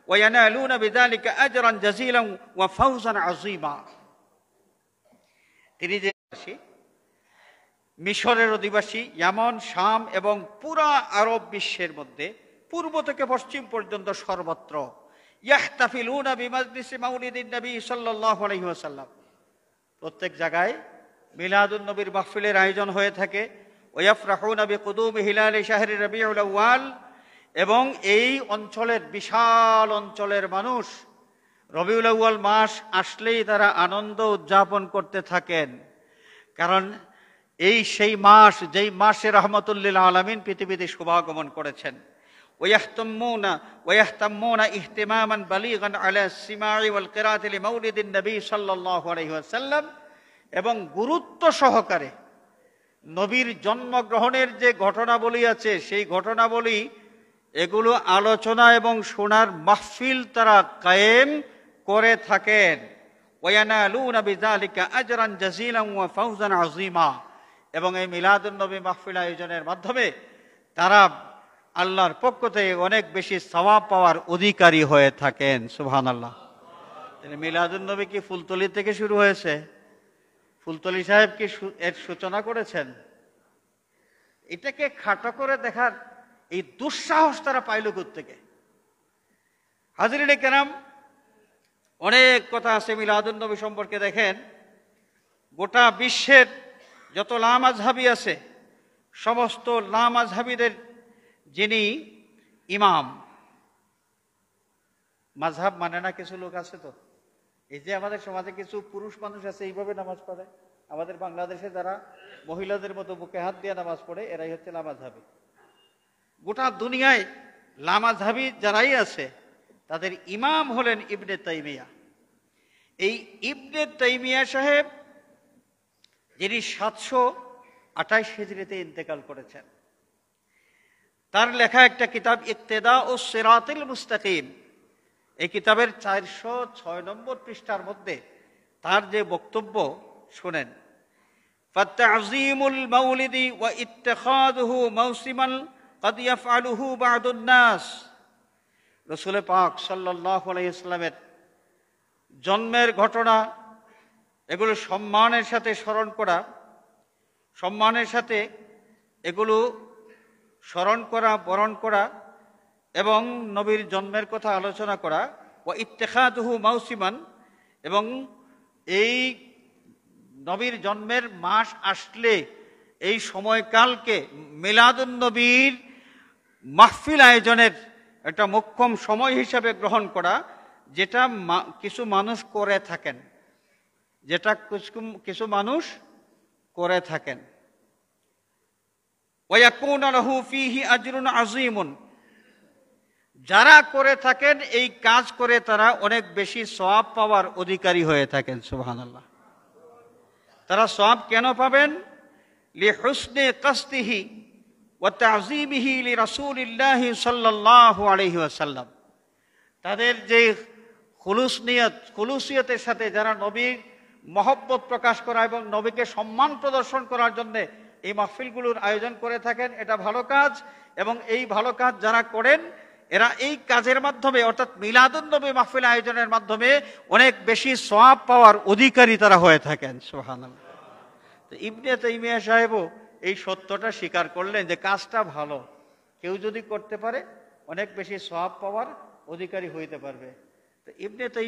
وينالون بذلك أجرا جزيلا وفوزا عظيما। তিনি যে মিশরের অধিবাসী, ইয়ামান, শাম এবং পুরা আরব বিশ্বের মধ্যে পূর্ব থেকে পশ্চিম পর্যন্ত সর্বত্র ইয়াহতাফিলুনা বিমজলিসি মাউলিদিন নবী সাল্লাল্লাহু আলাইহি ওয়াসাল্লাম, প্রত্যেক জায়গায় মিলাদুন নবীর মাহফিলের আয়োজন হয়ে থাকে। ওয়াফরাহুনা বিকুদুমি হিলালি শাহরি রবিউল আউয়াল, এবং এই অঞ্চলের বিশাল অঞ্চলের মানুষ রবিউল আউয়াল মাস আসলেই তারা আনন্দ উদযাপন করতে থাকেন, কারণ এই সেই মাস যেই মাসে রাহমাতুল লিল আলামিন পৃথিবীতে শুভাগমন করেছেন। ويهتمون اهتماما بليغا على السماع والقراءة لمولد النبي صلى الله عليه وسلم এবং গুরুত্ব সহকারে নবীর জন্মগ্রহণের যে ঘটনাবলী আছে সেই ঘটনাবলী এগুলো আলোচনা এবং শোনার মাহফিল তারা কায়েম করে থাকেন। ওয়ায়ানালুনা বিযালিকা আজরান জাযীলান ওয়া ফাওজান আযীমা, এবং এই মিলাদুন নবী মাহফিল আয়োজনের মাধ্যমে তারা আল্লাহর পক্ষ থেকে অনেক বেশি সওয়াব পাওয়ার অধিকারী হয়ে থাকেন। সুবহানাল্লাহ। তাহলে মিলাদুন নবী কি ফুলতলি থেকে শুরু হয়েছে? ফুলতলি সাহেব কি এর সূচনা করেছেন? এটাকে খাটো করে দেখার এই দুঃসাহস তারা পাইল কোত্থেকে? হাজরিনে কেরাম, অনেক কথা আছে মিলাদুন নবী সম্পর্কে। দেখেন, গোটা বিশ্বের যত লামাযহাবী আছে, সমস্ত লামাযহাবীদের যিনি ইমাম, মাযহাব মানে না কিছু লোক আছে, তো এই যে আমাদের সমাজে কিছু পুরুষ মানুষ আছে এইভাবে নামাজ পড়ে, আমাদের বাংলাদেশে যারা মহিলাদের মতো বুকে হাত দিয়ে নামাজ পড়ে, এরাই হচ্ছে লামাযহাবী। গোটা দুনিয়ায় লামাযহাবী যারাই আছে তাদের ইমাম হলেন ইবনে তাইমিয়া। এই ইবনে তাইমিয়া সাহেব, যিনি 728 হিজরিতে ইন্তেকাল করেছেন, তার লেখা একটা কিতাব ইক্তেদাউস সিরাতিল মুস্তাকিম, এই কিতাবের 406 নম্বর পৃষ্ঠার মধ্যে তার যে বক্তব্য শুনেন। ফাতাযীমুল মাউলিদি ওয়া ইত্তিখাযুহু মাওসিমান ক্বাদ ইয়াফআলুহু বা'দুন নাস। রাসূল পাক সাল্লাল্লাহু আলাইহি ওয়াসাল্লামের জন্মের ঘটনা এগুলো সম্মানের সাথে স্মরণ করা, সম্মানের সাথে এগুলো স্মরণ করা, বরণ করা এবং নবীর জন্মের কথা আলোচনা করা। ওয়া ইত্তিখাযুহু মাওসিমান, এবং এই নবীর জন্মের মাস আসলে এই সময়কালকে মিলাদুন নবীর মাহফিল আয়োজনের একটা মোক্ষম সময় হিসাবে গ্রহণ করা, যেটা কিছু মানুষ করে থাকেন, যেটা কিছু মানুষ করে থাকেন। ওয়া ইয়াকুনু লাহু ফীহি আজরুন আযীমুন, যারা করে থাকেন এই কাজ করে তারা অনেক বেশি সওয়াব পাওয়ার অধিকারী হয়ে থাকেন। সুবহানাল্লাহ। তারা সওয়াব কেন পাবেন? লিহুসনি কাসদিহি ওয়া তাযীমিহি লিরাসূলিল্লাহি সাল্লাল্লাহু আলাইহি ওয়াসাল্লাম। তাদের যে খুলুসিয়তের সাথে যারা নবীর মহব্বত প্রকাশ করা এবং নবীকে সম্মান প্রদর্শন করার জন্য এই মাহফিলগুলোর আয়োজন করে থাকেন, এটা ভালো কাজ। এবং এই ভালো কাজ যারা করেন, এরা এই কাজের মাধ্যমে, অর্থাৎ মিলাদুন নবী মাহফিল আয়োজনের মাধ্যমে অনেক বেশি সওয়াব পাওয়ার অধিকারী তারা হয়ে থাকেন। সুবহানাল্লাহ। তো ইবনে তাইমিয়া সাহেবও এই সত্যটা স্বীকার করলেন যে কাজটা ভালো, কেউ যদি করতে পারে অনেক বেশি সওয়াব পাওয়ার অধিকারী হইতে পারবে। তো ইবনে তাইমিয়া